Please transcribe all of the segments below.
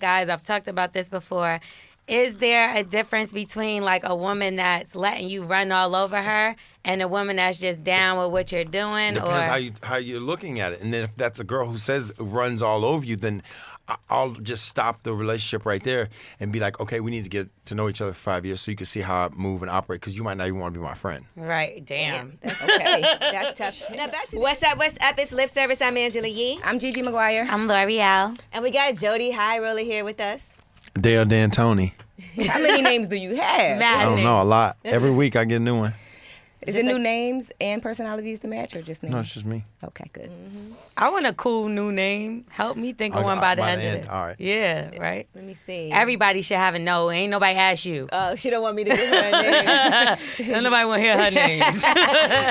Guys, I've talked about this before. Is there a difference between like a woman that's letting you run all over her and a woman that's just down with what you're doing? Depends how you're looking at it. And then if that's a girl who says runs all over you, then I'll just stop the relationship right there and be like, okay, we need to get to know each other for 5 years so you can see how I move and operate, because you might not even want to be my friend. Right, damn. That's okay. That's tough. Now back to what's up? What's up? It's Lip Service. I'm Angela Yee. I'm Gigi McGuire. I'm L'Oreal. And we got Jody High Roller here with us. Dale D'Antoni. How many names do you have? I don't know, a lot. Every week I get a new one. Is it new names and personalities to match, or just names? No, it's just me. Okay, good. I want a cool new name. Help me think of one by the end of this. All right. Yeah, right? Let me see. Everybody should have a no. Ain't nobody asked you. Oh, she don't want me to give her a name. Don't nobody want to hear her names.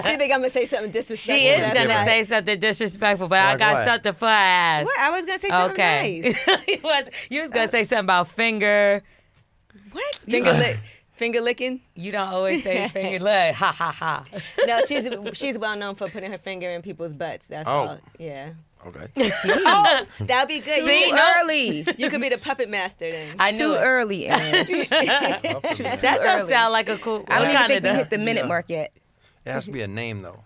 She think I'm gonna say something disrespectful. She is That's going to right. say something disrespectful, but I Like got what? something for her ass. What? I was gonna say something Okay. nice. You was going to say something about finger. What? Finger licking? You don't always say finger. Look, ha, ha, ha. No, she's well known for putting her finger in people's butts. That's all. Yeah. Okay. Oh, that'd be good. See? Too early. You could be the puppet master then. I knew Too it. early, Ange. That don't sound like a cool. I don't even kinda think we does. hit the minute mark yet. It has to be a name, though.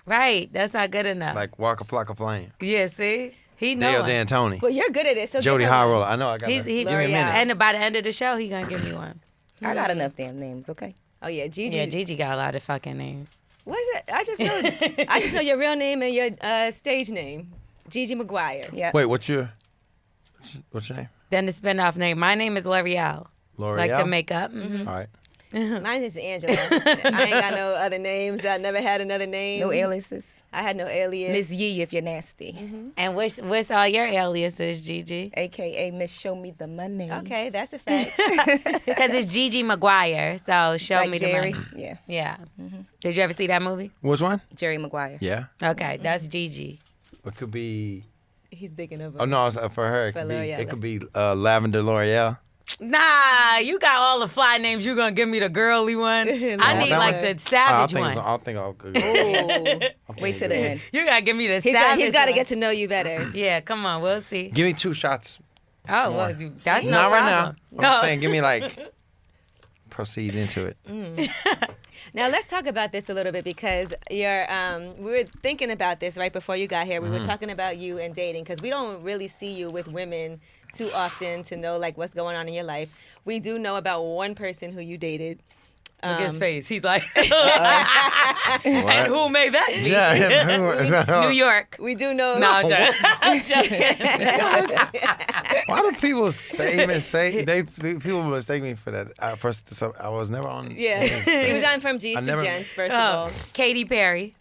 Right, that's not good enough. Like Waka Flocka Flame. Yeah, see? He Dale knows. D'Antoni. Well, you're good at it. So Jody give her High one. Roller. I know I got that. He, Give me a L'Oreal. minute. and by the end of the show, he gonna give me one. I got enough damn names, okay? Oh yeah, Gigi. Yeah, Gigi got a lot of fucking names. What is it? I just know your real name and your stage name, Gigi McGuire. Yeah. Wait, what's your name? Then the spinoff name. My name is L'Oreal. L'Oreal? Like the makeup. Mm-hmm. All right. Mine is Angela. I ain't got no other names. I never had another name. No aliases. I had no alias. Miss Yee if you're nasty. And what's all your aliases, Gigi? AKA Miss Show Me the Money. Okay, that's a fact. Because it's Gigi McGuire. So show Like me Jerry. the money. Yeah. Yeah. Did you ever see that movie? Which one? Jerry Maguire. Yeah. Okay, that's Gigi. It could be. He's thinking of. Oh no, it's, for her. It For could be. L'Oreal, It could be Lavender L'Oreal. Nah, you got all the fly names. You gonna give me the girly one? I need that like one? the savage I'll one. think I'll go. Wait till the end. You gotta give me the He's savage got to one. get to know you better. Yeah, come on, we'll see. Give me 2 shots. Oh, well, that's no Not right now. problem. I'm just saying, give me like. Proceed into it. Now let's talk about this a little bit because we were thinking about this right before you got here. We were talking about you and dating because we don't really see you with women too often to know like what's going on in your life. We do know about one person who you dated. Look at his face. He's like, What? and who may that be? Yeah. New York. We do know. No, I'm joking. I'm joking. Why do people people mistake me for that? First, so I was never on. Yeah, he was on From G's I to never- Gents, first of all. Katy Perry.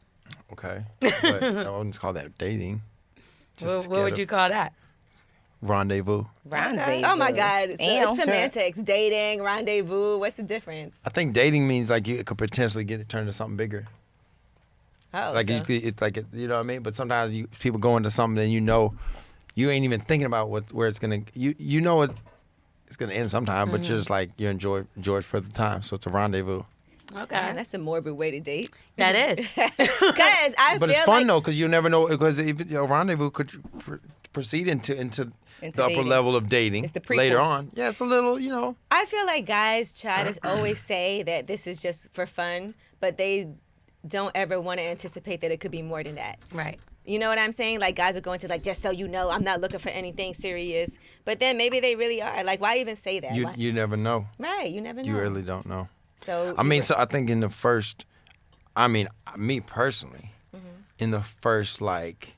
Okay, but I wouldn't call that dating. What would you call that? Rendezvous. Rendezvous. Oh my God, it's Damn. semantics, dating, rendezvous. What's the difference? I think dating means like you could potentially get it turned into something bigger. Oh, Like so. it's like you know what I mean. But sometimes people go into something and you ain't even thinking about where it's gonna. You know it's gonna end sometime, but you're just like you enjoy it for the time. So it's a rendezvous. Okay. Man, that's a morbid way to date. That is. Because I But feel it's fun like though, because you never know. Because if a rendezvous could proceed into the upper dating. level of dating It's the prequel. later on. Yeah, it's a little, you know. I feel like guys try to always say that this is just for fun, but they don't ever want to anticipate that it could be more than that. Right. You know what I'm saying? Like guys are going to like, just so you know, I'm not looking for anything serious. But then maybe they really are. Like, why even say that? Why? You never know. Right, you never know. You really don't know. So I mean, so I think in the first, me personally, in the first like,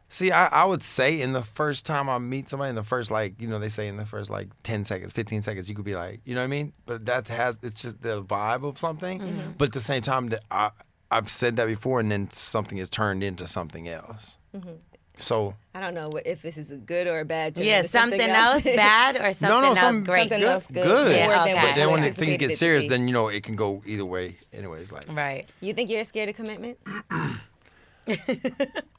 see, I would say in the first time I meet somebody, in the first like, you know, they say in the first like 10 seconds, 15 seconds, you could be like, you know what I mean? But it's just the vibe of something. But at the same time, I've said that before, and then something is turned into something else. So. I don't know if this is a good or a bad term. Yeah, It's something else bad or something else something great. Something else good. Good. Yeah, More than okay. what But then you when anticipated things it get to serious, be. then you know it can go either way. Anyways, like Right. You think you're scared of commitment?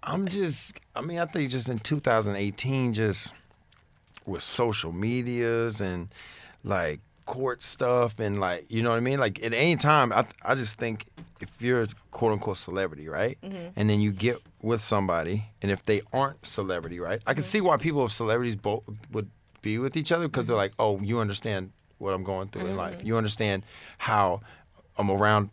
I think just in 2018, just with social medias and like court stuff and like, you know what I mean? Like at any time, I just think if you're a quote unquote celebrity, right? And then you get with somebody, and if they aren't celebrity, right? I can see why people of celebrities would be with each other because they're like, oh, you understand what I'm going through in life. You understand how I'm around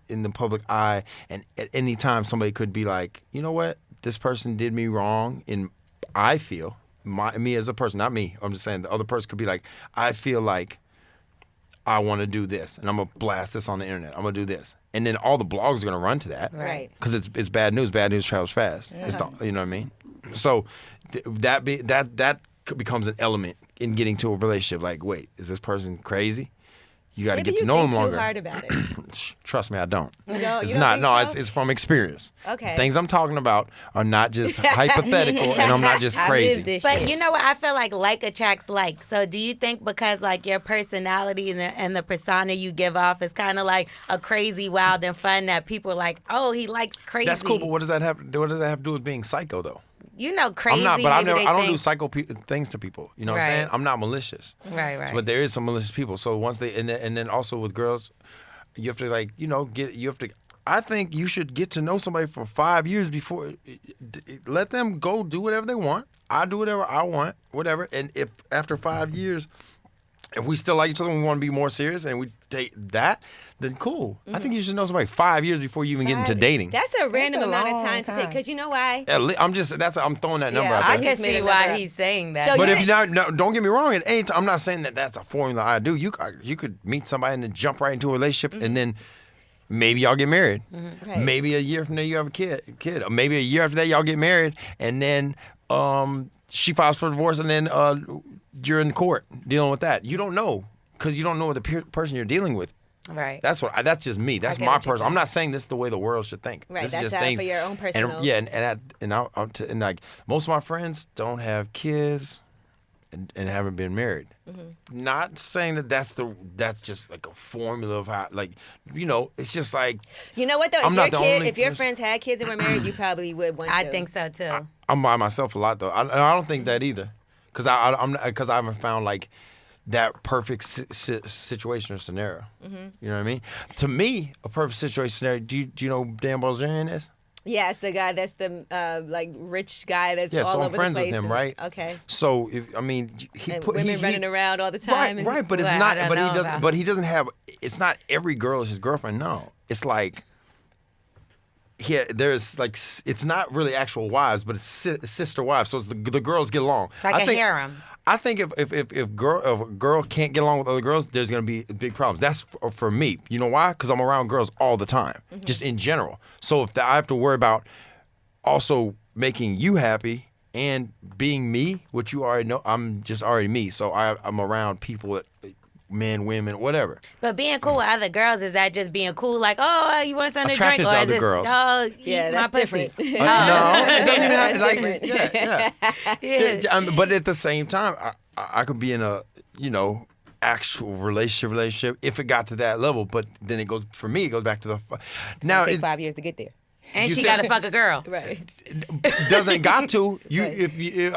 in the public eye, and at any time somebody could be like, you know what, this person did me wrong, and I feel me as a person, not me. I'm just saying the other person could be like, I feel like I want to do this, and I'm gonna blast this on the internet. I'm gonna do this, and then all the blogs are gonna run to that, Right. Because it's bad news. Bad news travels fast. It's you know what I mean. So that becomes an element in getting to a relationship. Like, wait, is this person crazy? You got to Maybe get to you know think them longer. too hard about it. Trust me, I don't. You don't It's not. think No, so? it's from experience. Okay. The things I'm talking about are not just hypothetical, and I'm not just I crazy. lived this But shit. you know what? I feel like attracts like. So do you think because like your personality and the persona you give off is kind of like a crazy, wild, and fun that people are like, oh, he likes crazy. That's cool, but what does that have? What does that have to do with being psycho, though? You know, crazy. I'm not, but I maybe they don't do think- psycho things to people. You know what I'm Right. saying? I'm not malicious. Right. But there is some malicious people. So once they and then also with girls, you have to I think you should get to know somebody for 5 years before. Let them go do whatever they want. I do whatever I want, whatever. And if after 5 years, if we still like each other and we want to be more serious and we date that, then cool. I think you should know somebody 5 years before you even get into dating. That's a random a amount of long time to pick. time. Because you know why? I'm throwing that number Yeah, out I there. can just made see a why number up. he's saying that. So But you- if you not, no, don't get me wrong. It ain't. I'm not saying that that's a formula I do. You could meet somebody and then jump right into a relationship, and then maybe y'all get married. Right. Maybe a year from now you have a kid. Or maybe a year after that y'all get married, and then she files for divorce, and then you're in court dealing with that. You don't know because you don't know the person you're dealing with. Right. That's just me. That's get my what you're person. I'm not saying this is the way the world should think. Right, This that's is just how things. for your own personal- And yeah, and like most of my friends don't have kids, and haven't been married. Not saying that's just like a formula of how, like, you know, it's just like You know what though? I'm not the only If your person- friends had kids and were married, you probably would want to. I think so too. I'm by myself a lot though. I don't think that either, because I haven't found like that perfect situation or scenario. You know what I mean? To me, a perfect situation scenario. Do you know who Dan Bilzerian is? Yeah, it's the guy that's the like rich guy that's Yeah, all so I'm over friends the with place. him, and- right? Okay. So Women running around all the time. Right, but it's Well, I not. don't But he know doesn't. about- But he doesn't have. It's not every girl is his girlfriend. No, it's like. There's like it's not really actual wives, but it's sister wives. So it's the girls get along. Like I a think, harem. I think if a girl can't get along with other girls, there's gonna be big problems. That's for me. You know why? Because I'm around girls all the time, just in general. So if I have to worry about also making you happy and being me, which you already know, I'm just already me. So I'm around people that. Men, women, whatever. But being cool with other girls, is that just being cool? Like, oh, you want something Attracted to drink? to Or other is this, girls. oh, Yeah, eat my that's pussy? different. No, it doesn't even have That's like, different. yeah. But at the same time, I could be in a, actual relationship if it got to that level. But then it goes back to the. Now It it take 5 years to get there. And You she said- got to fuck a girl. Right. doesn't got to. You Right. if you,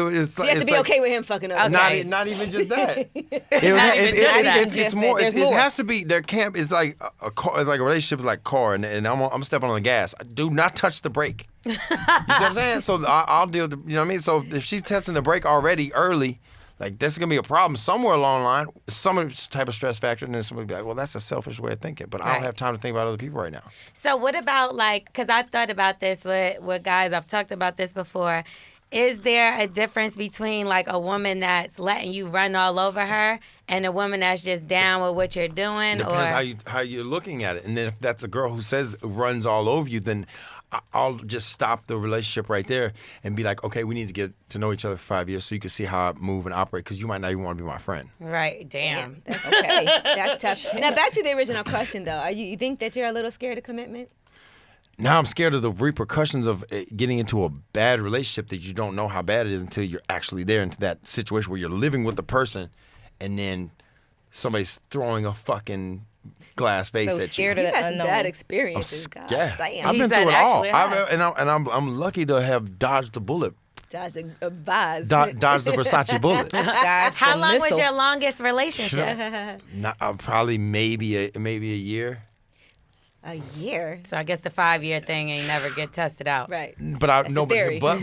it's She has to be okay with him fucking up. Okay. Not even just that. Not even just that. It's more. There's It more. has to be. There can't. It's like a car. It's like a relationship is like a car, and I'm stepping on the gas. Do not touch the brake. You see what I'm saying? So I'll deal with. You know what I mean? So if she's touching the brake already early, like this is gonna be a problem somewhere along the line. Some type of stress factor, and then somebody be like, "Well, that's a selfish way of thinking." But I Right. don't have time to think about other people right now. So what about like, because I thought about this with guys, I've talked about this before. Is there a difference between like a woman that's letting you run all over her and a woman that's just down with what you're doing? Depends how you're looking at it. And then if that's a girl who says runs all over you, then I'll just stop the relationship right there and be like, okay, we need to get to know each other for 5 years so you can see how I move and operate, because you might not even want to be my friend. Right, damn. That's okay. That's tough. Now back to the original question though. You think that you're a little scared of commitment? Now I'm scared of the repercussions of getting into a bad relationship that you don't know how bad it is until you're actually there, into that situation where you're living with the person and then somebody's throwing a fucking glass vase So at you. scared You of the had some unknown. bad experiences. I'm God yeah, damn. I've He been said through it all. actually have. I'm lucky to have dodged the bullet, Dodged a vase. dodged the Versace bullet. Dodge How the long was missile. your longest relationship? Not, probably maybe a year. A year. So I guess the 5-year thing ain't never get tested out. Right. But I That's no, a theory. but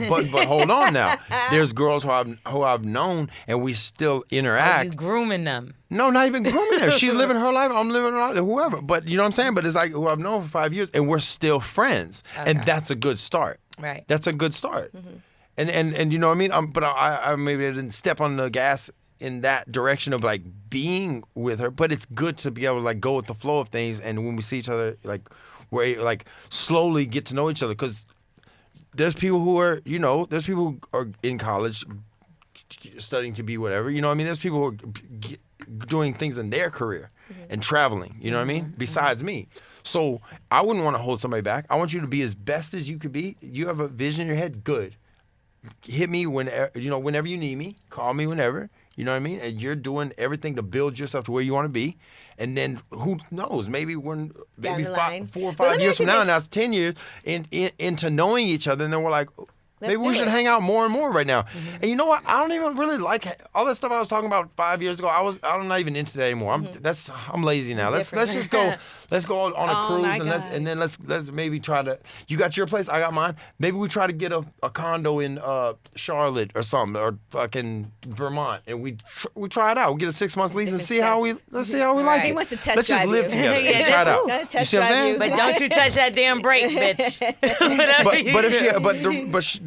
hold on now. There's girls who I've known and we still Are interact. you grooming them? No, not even grooming her. She's living her life. I'm living her life. Whoever. But you know what I'm saying? But it's like who I've known for 5 years and we're still friends. And Okay. that's a good start. Right. That's a good start. And you know what I mean? But I maybe I didn't step on the gas in that direction of like being with her. But it's good to be able to like go with the flow of things. And when we see each other, like we're like slowly get to know each other. Because there's people who are, you know, there's people who are in college studying to be whatever. You know what I mean? There's people who are doing things in their career and traveling. You know what I mean? Besides me. So I wouldn't want to hold somebody back. I want you to be as best as you could be. You have a vision in your head, good. Hit me whenever you need me. Call me whenever. You know what I mean? And you're doing everything to build yourself to where you want to be. And then who knows? Maybe Down the line. 4 or But let 5 me years ask you from now, this. and that's 10 years into knowing each other, and then we're like, Let's maybe we do should it. hang out more and more right now. And you know what? I don't even really like all that stuff I was talking about 5 years ago. I'm not even into that anymore. I'm lazy now. Let's just go. Let's go on a Oh, cruise my and God. then let's maybe try to. You got your place, I got mine. Maybe we try to get a condo in Charlotte or something or fucking Vermont, and we try it out. We get a 6 month lease and see how we like Right. it. He wants to test Let's just drive live you. together Yeah, and try it out. Gotta You test see what I'm drive saying? you. But don't you touch that damn brake, bitch.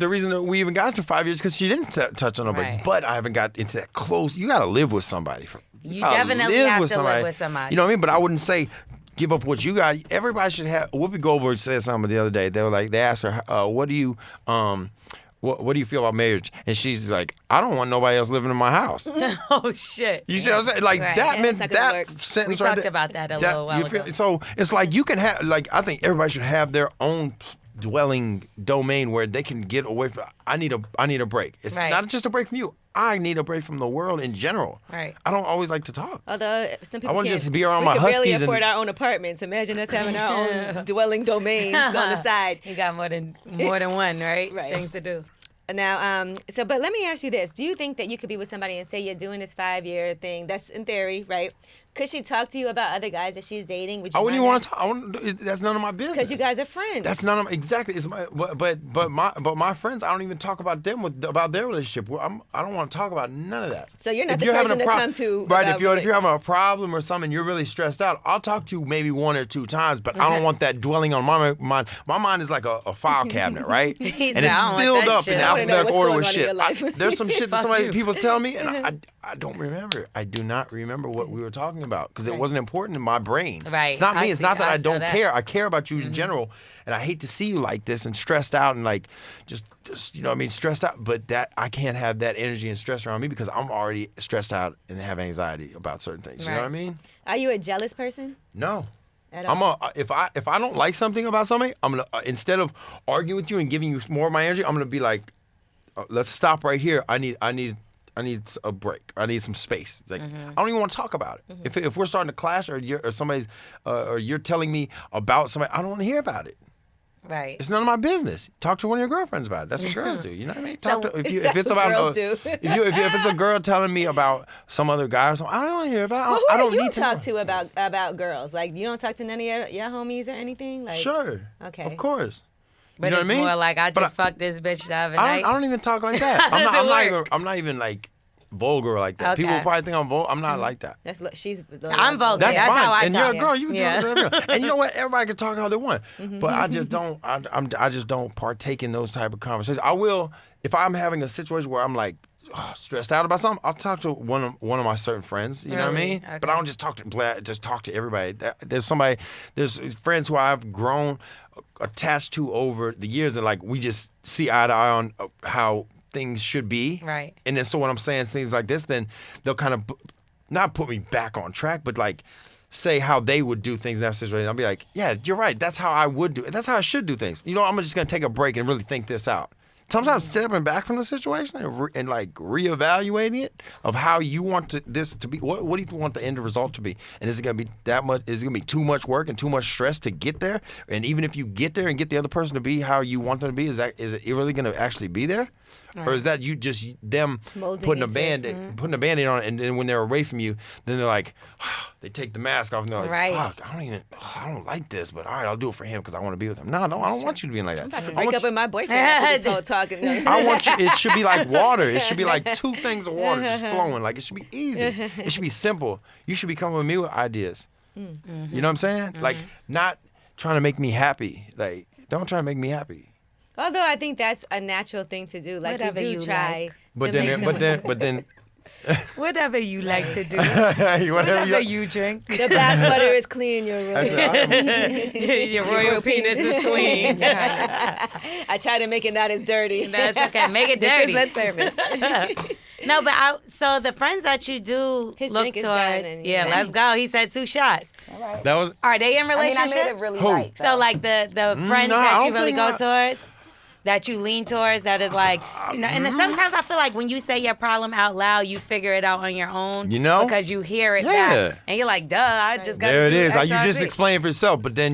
The reason that we even got to 5 years because she didn't touch on nobody. Right. But I haven't got into that close. You got to live with somebody. You gotta definitely live have to live with somebody. You know what I mean? But I wouldn't say give up what you got. Everybody should have. Whoopi Goldberg said something the other day. They asked her, what do you feel about marriage? And she's like, I don't want nobody else living in my house. Oh shit. You see what I'm saying? Like Right. that Yeah, meant that's not gonna that work. sentence We right talked there. about that a that- little while you feel- ago. So it's like you can have like I think everybody should have their own dwelling domain where they can get away from. I need a break. It's Right. not just a break from you. I need a break from the world in general. Right. I don't always like to talk. Although some people wanna can't. just be around we my could barely huskies and- afford our own apartments. Imagine us having our own dwelling domains on the side. You got more than one, right? Right. Things to do. Now, but let me ask you this: do you think that you could be with somebody and say you're doing this 5-year thing? That's in theory, right? Could she talk to you about other guys that she's dating? Would you I wouldn't mind even want to talk. That's none of my business. because you guys are friends. That's none of exactly. It's my but my friends. I don't even talk about them about their relationship. I don't want to talk about none of that. So you're not If the you're having person a to come to right. about If you're having a problem or something, you're really stressed out. I'll talk to you maybe 1 or 2 times, but I don't want that dwelling on my mind. My mind is like a file cabinet, right? He's And it's like, I don't want filled that up shit. in I wanna know alphabetical what's order going with on in shit. your life. There's some shit that Fuck you. people tell me, and I don't remember. I do not remember what we were talking about because it wasn't important in my brain. Right. It's not I me. It's see- not that I I feel don't that. care. I care about you in general, and I hate to see you like this and stressed out and like just you know what I mean, stressed out. But that I can't have that energy and stress around me because I'm already stressed out and have anxiety about certain things. You know what I Right. mean? Are you a jealous person No. at all? If I don't like something about somebody, I'm gonna instead of arguing with you and giving you more of my energy, I'm gonna be like, let's stop right here. I need a break. I need some space. Like I don't even want to talk about it. If we're starting to clash or you're telling me about somebody, I don't want to hear about it. Right. It's none of my business. Talk to one of your girlfriends about it. That's what girls do. You know what I mean? Talk So- to if That's it's what about girls do. if it's a girl telling me about some other guy or something, I don't want to hear about it. Well, I who don't do you need talk to know. to about girls? Like, you don't talk to none of your homies or anything? Like, Sure. Okay. Of course. But you know it's what I mean? more like I But just fucked this bitch the other I night. don't even talk like that. How does it I'm not even like vulgar like that. Okay. People probably think I'm vulgar. I'm not like that. she's. I'm vulgar. That's That's fine. how I and talk. you're a girl. You can Yeah. do whatever. And you know what? Everybody can talk how they want. But I just don't. I just don't partake in those type of conversations. I will if I'm having a situation where I'm like stressed out about something. I'll talk to one of my certain friends. You know what I Really? mean? Okay. But I don't just talk to everybody. There's friends who I've grown attached to over the years, and like we just see eye to eye on how things should be. Right. And then so when I'm saying things like this, then they'll kind of not put me back on track, but like say how they would do things in that situation. I'll be like, yeah, you're right. That's how I would do it. That's how I should do things. You know, I'm just going to take a break and really think this out. Sometimes stepping back from the situation and like reevaluating it of how you want this to be. What do you want the end result to be? And is it going to be that much? Is it going to be too much work and too much stress to get there? And even if you get there and get the other person to be how you want them to be, is it really going to actually be there? Right. Or is that you just them putting a band-aid on it, and then when they're away from you, then they're like, they take the mask off and they're like, fuck, I don't like this, but all right, I'll do it for him because I want to be with him. No, I don't want you to be like that. I'm about to break up with my boyfriend after this whole talk. I want you. It should be like water. It should be like 2 things of water just flowing. Like it should be easy. It should be simple. You should be coming with me with ideas. Mm-hmm. You know what I'm saying? Like not trying to make me happy. Like don't try to make me happy. Although I think that's a natural thing to do. Like Whatever you do try. But then. Whatever you like to do. Whatever you drink. The black butter is clean, your Your royal penis is clean. I try to make it not as dirty. That's okay. Make it dirty. This is lip service. No, but so the friends that you do His look drink is towards, done and let's go. He said 2 shots. All right. That was. Are they in I relationships? made it really Who? right. So like the friends No, I that you don't really think go towards, that you lean towards, that is like, and sometimes I feel like when you say your problem out loud, you figure it out on your own. You know? Because you hear it Yeah. back, and you're like, duh, I just got. There it is. You XYZ. just explain it for yourself, but then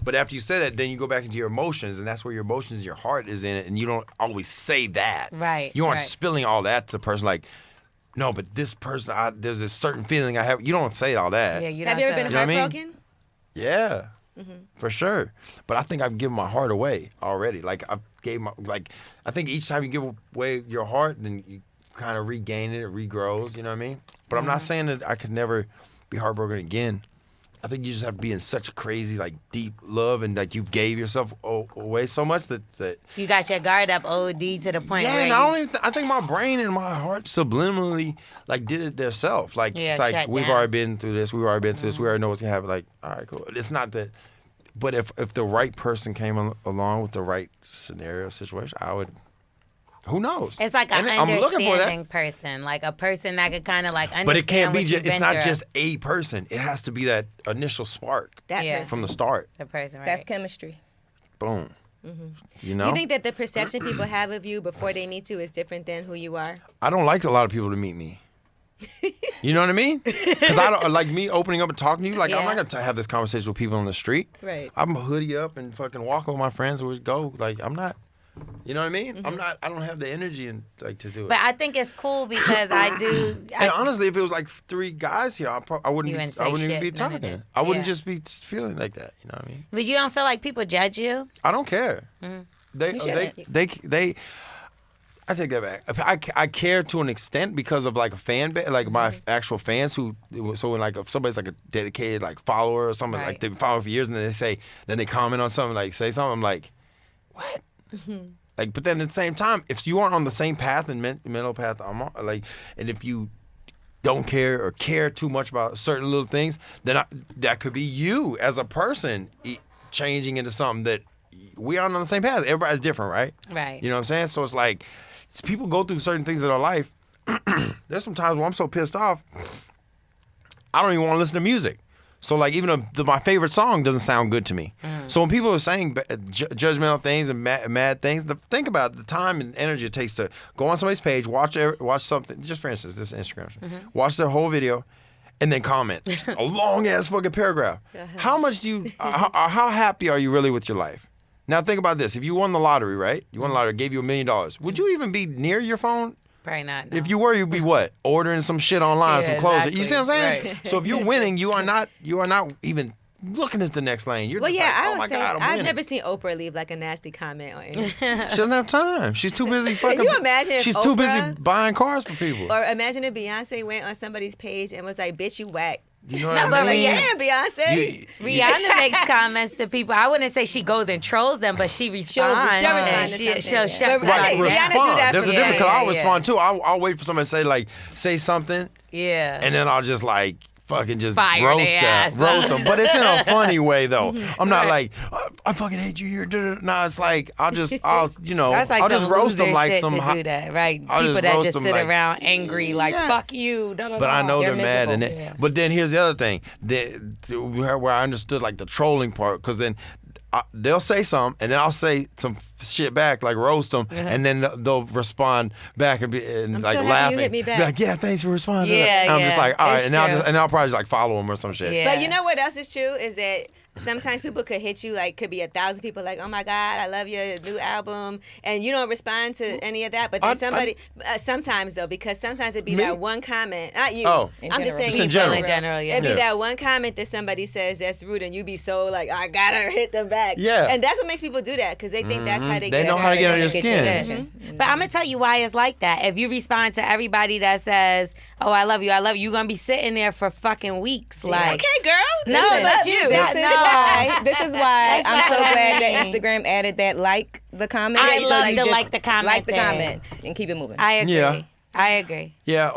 but after you say that, then you go back into your emotions, and that's where your emotions, your heart is in it, and you don't always say that. Right. You aren't right. spilling all that to the person like, no, but this person, there's a certain feeling I have. You don't say all that. Yeah, you Have don't you ever say been that. You know what I mean? heartbroken? Yeah. For sure. But I think I've given my heart away already. Like I think each time you give away your heart, then you kind of regain it, it regrows, you know what I mean? But I'm not saying that I could never be heartbroken again. I think you just have to be in such a crazy, like, deep love, and like you gave yourself away so much that You got your guard up OD to the point where I think my brain and my heart subliminally like did it themselves. Like Yeah, it's like shut we've down. already been through this, we already know what's gonna happen. Like, all right, cool. It's not that, but if the right person came along with the right scenario situation, I would. Who knows? It's like an And I'm looking for that. understanding person, like a person that could kind of like understand. But it can't be what just. you've It's been not through. just a person. It has to be that initial spark That Yeah. person. from the start. the person, right? That's chemistry. Boom. Mm-hmm. You know. You think that the perception people have of you before they meet you is different than who you are? I don't like a lot of people to meet me. You know what I mean? Because I don't like me opening up and talking to you. Like I'm Yeah. not gonna have this conversation with people on the street. Right. I'm a hoodie up and fucking walking with my friends where we go. Like I'm not. You know what I mean? I'm not. I don't have the energy and like to do it. But I think it's cool because I do. And honestly, if it was like 3 guys here, I wouldn't. You wouldn't say I wouldn't even shit, be none of talking. it. I wouldn't Yeah. just be feeling like that. You know what I mean? But you don't feel like people judge you? I don't care. Mm-hmm. You shouldn't. They. I take that back. I care to an extent because of like a fan base, like my actual fans who. So when like if somebody's like a dedicated like follower or something, Right. like they've been following for years, and then they comment on something, like say something, I'm like, what? Like, but then at the same time, if you aren't on the same path and mental path I'm on, like, and if you don't care or care too much about certain little things, then that could be you as a person changing into something that we aren't on the same path. Everybody's different, right? Right. You know what I'm saying? So it's like people go through certain things in their life. There's some times where I'm so pissed off, I don't even want to listen to music. So like even my favorite song doesn't sound good to me. So when people are saying judgmental things and mad things, think about the time and energy it takes to go on somebody's page, watch something. Just for instance, this is Instagram. Watch their whole video, and then comment a long ass fucking paragraph. How much do you? How happy are you really with your life? Now think about this: if you won the lottery, right? You won the lottery, gave you $1 million. Would you even be near your phone? Probably not. No. If you were, you'd be what? Ordering some shit online, Yeah, some clothes. exactly. You see what I'm saying? Right. So if you're winning, you are not even looking at the next lane. You're Well, just yeah, like, I oh would my say God, I'm I've winning. never seen Oprah leave like a nasty comment on anything. She doesn't have time. She's too busy fucking. Can you imagine if She's too busy Oprah- buying cars for people. Or imagine if Beyonce went on somebody's page and was like, "Bitch, you whack." You know what No, I but mean? Yeah, Beyonce. Rihanna makes comments to people. I wouldn't say she goes and trolls them, but she responds. she'll respond and to she'll something, shut yeah. them Right, down. Rihanna do respond. that There's for a me. difference because I'll Yeah, yeah. respond too. I'll wait for somebody to say something, Yeah. and then I'll just like fucking just Fire roast their ass. them. But it's in a funny way though. Mm-hmm. I'm not like I fucking hate you here. No, it's like I'll That's like I'll some just roast them loser like shit some. to do that, right? I'll People just that roast just them sit like- around angry, like Yeah. fuck you. Da, da, But I da. know They're they're mad, and miserable. Yeah. but then here's the other thing where I understood like the trolling part, because then they'll say something, and then I'll say some shit back, like roast them, and then they'll respond back and be I'm like so happy you laughing. hit me back. Be like, yeah, thanks for responding. Yeah, and I'm just yeah. like, all right, It's and true. I'll probably just like follow them or some shit. Yeah. But you know what else is true is that sometimes people could hit you, like could be 1,000 people like, oh my God, I love your new album, and you don't respond to any of that. But then sometimes though, because sometimes it'd be Me? that one comment, not you. Oh. I'm just saying Just in people general. In general, yeah. It'd be Yeah. that one comment that somebody says that's rude, and you be so like, I gotta hit them back. Yeah. And that's what makes people do that because they think that's how they They get. know how to get on your Get skin. attention. But I'm gonna tell you why it's like that. If you respond to everybody that says, "Oh, I love you," you're gonna be sitting there for fucking weeks. Like, Okay, girl. No, Listen, but love you- you. that- This is why I'm so not what I glad that mean. Instagram added that like the comment. I So love you the just like the comment like the thing. comment and keep it moving. I agree. Yeah. I agree. Yeah,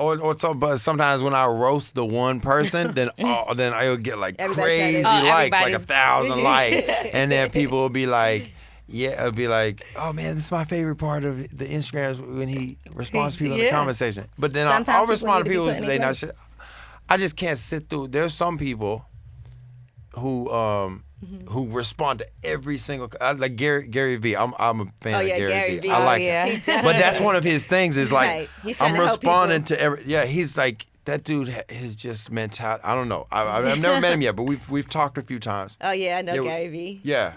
but sometimes when I roast the one person, then I'll get like Everybody's crazy trying to- likes, like everybody's- 1,000 likes, and then people will be like, it'll be like, oh man, this is my favorite part of the Instagram is when he responds to people in the Yeah. comment section. But then Sometimes I'll people respond need to to be people put in they their not place. shit. I just can't sit through. There's some people who respond to every single like Gary Vee. I'm a fan Oh, of yeah, Gary Gary Vee. Vee. I Oh, like yeah. it. But that's one of his things is like Right. He's trying I'm to help responding people. to every he's like that dude is just mental. I don't know. I've never met him yet, but we've talked a few times. Oh yeah, I know Yeah, Gary Vee. Yeah,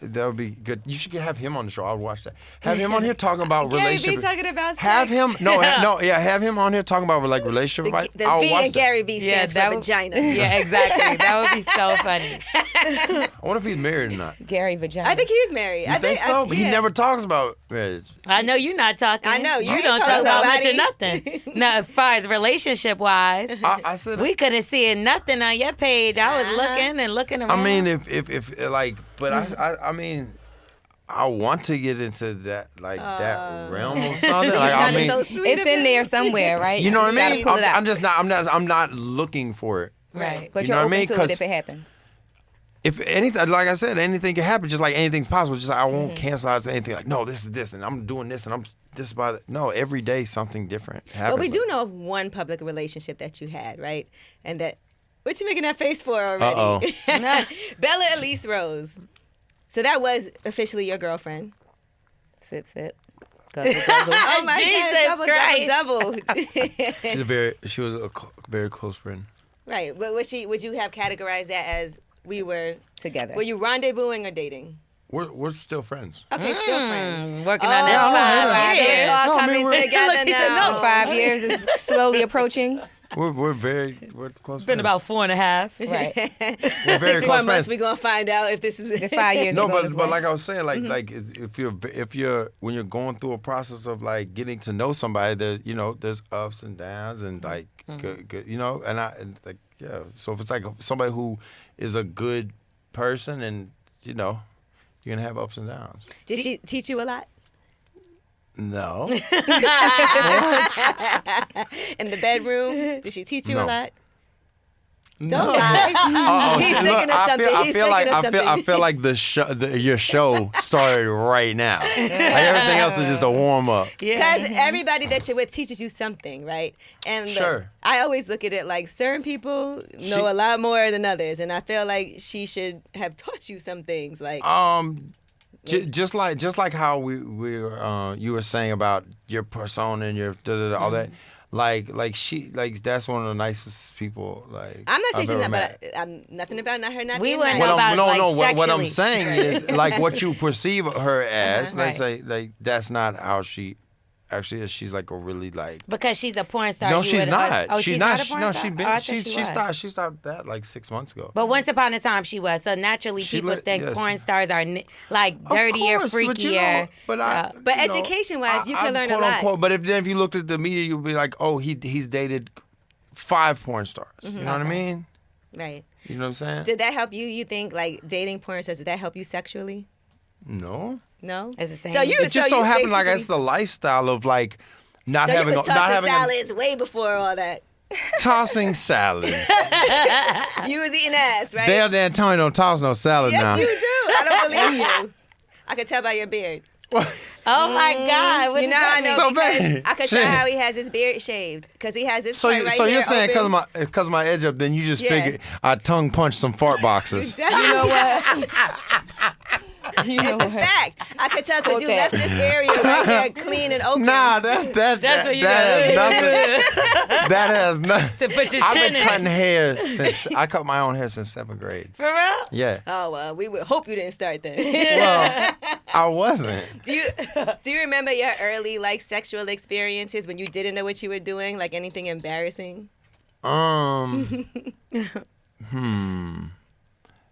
that would be good. You should have him on the show. I'll watch that. Have him on here talking about Gary Vee relationship. talking about sex. Have him have him on here talking about like relationship advice. The I'll V watch and that. Gary Vee Yeah, stands that for would- vagina. Yeah, exactly. That would be so funny. I wonder if he's married or not. Gary Vagina. I think he is married. You I think so? He yeah. never talks about marriage. I know you're not talking. I know, you You ain't don't post talk about about much or it. nothing. No, as far as relationship wise, I said. we couldn't see nothing on your page. I was looking and looking around. I mean, if like, but I mean, I want to get into that that realm or something. Like, I sounded mean, so sweet. It's in there somewhere, right? you know what I gotta mean? pull it out. I'm not looking for it. right. But you you're know what I open mean? to 'Cause- it if it happens. If anything, like I said, anything can happen. Just like anything's possible. Just like I won't cancel out anything. Like no, this is this, and I'm doing this, and I'm this about it. No, every day something different happens. But we do know of one public relationship that you had, right? And that, what you making that face for already? Bella Elise Rose. So that was officially your girlfriend. Sip, sip. Guzzle, guzzle. Oh my Jesus God, double. She was a very close friend. Right. But would you have categorized that as we were Together. Were you rendezvousing or dating? We're still friends. Okay, still friends. Working on Oh, that 5 so years. it's all No, I mean, coming we're- together Look, he said now. no. 5 years is slowly approaching. We're close. It's been about 4.5. Right. We're very 6 close more months, friends. we're gonna find out if this is The 5 years No, is on its but way. like I was saying, like if you're when you're going through a process of like getting to know somebody, there's ups and downs and like good, and like yeah. So if it's like somebody who is a good person, and you're gonna have ups and downs. Did she teach you a lot? No. In the bedroom? Did she teach you a No. lot? No. Don't lie. Uh-oh. He's See, thinking look, of something. He's thinking of I something. feel like your show started right now. Like everything else is just a warm up. Because everybody that you're with teaches you something, right? And look, Sure. I always look at it like certain people know a lot more than others, and I feel like she should have taught you some things. Like, Just like how we you were saying about your persona and your all that. Like she that's one of the nicest people like I'm not saying I've she's ever not, met. but I'm nothing about not her not We being wouldn't nice. know about, what I'm sexually. saying is like what you perceive her as. Uh-huh, Let's say like that's not how she actually is. She's like a really like. Because she's a porn star. No, you she's would- not. Oh, she's not a porn No, star? she been. Oh, I thought she she was. she stopped that like 6 months ago. But once upon a time she was. So naturally She people lit- think yes. porn stars are like Of dirtier, course, freakier. But education-wise, you can learn a lot. Unquote, but if you looked at the media, you'd be like, oh, he's dated 5 porn stars. You know what I mean? Right. You know what I'm saying? Did that help you? You think like dating porn stars, did that help you sexually? No. No. It's the same. So you It just so happened like basically- it's the lifestyle of like not So you having was not tossing having salads way before all that. tossing salads. You was eating ass, right? Dale D'Antonio don't toss no salad Yes, now. you do. I don't believe you. I can tell by your beard. Oh my God. What You know does how I that know So because bad. I could Shit. tell how he has his beard shaved because he has this So, part right so here you're saying open. because of my edge up, then you just Yeah. figured I tongue punched some fart boxes. Exactly. You know what? You know It's a what? fact. I could tell because Quote you that. left this area right there clean and open. Nah, that's what you that has gotta nothing. That has nothing. To put your I've chin been in. cutting hair since I cut my own hair since 7th grade. For real? Yeah. Oh well, we would hope you didn't start then. Well, I wasn't. Do you remember your early like sexual experiences when you didn't know what you were doing? Like anything embarrassing?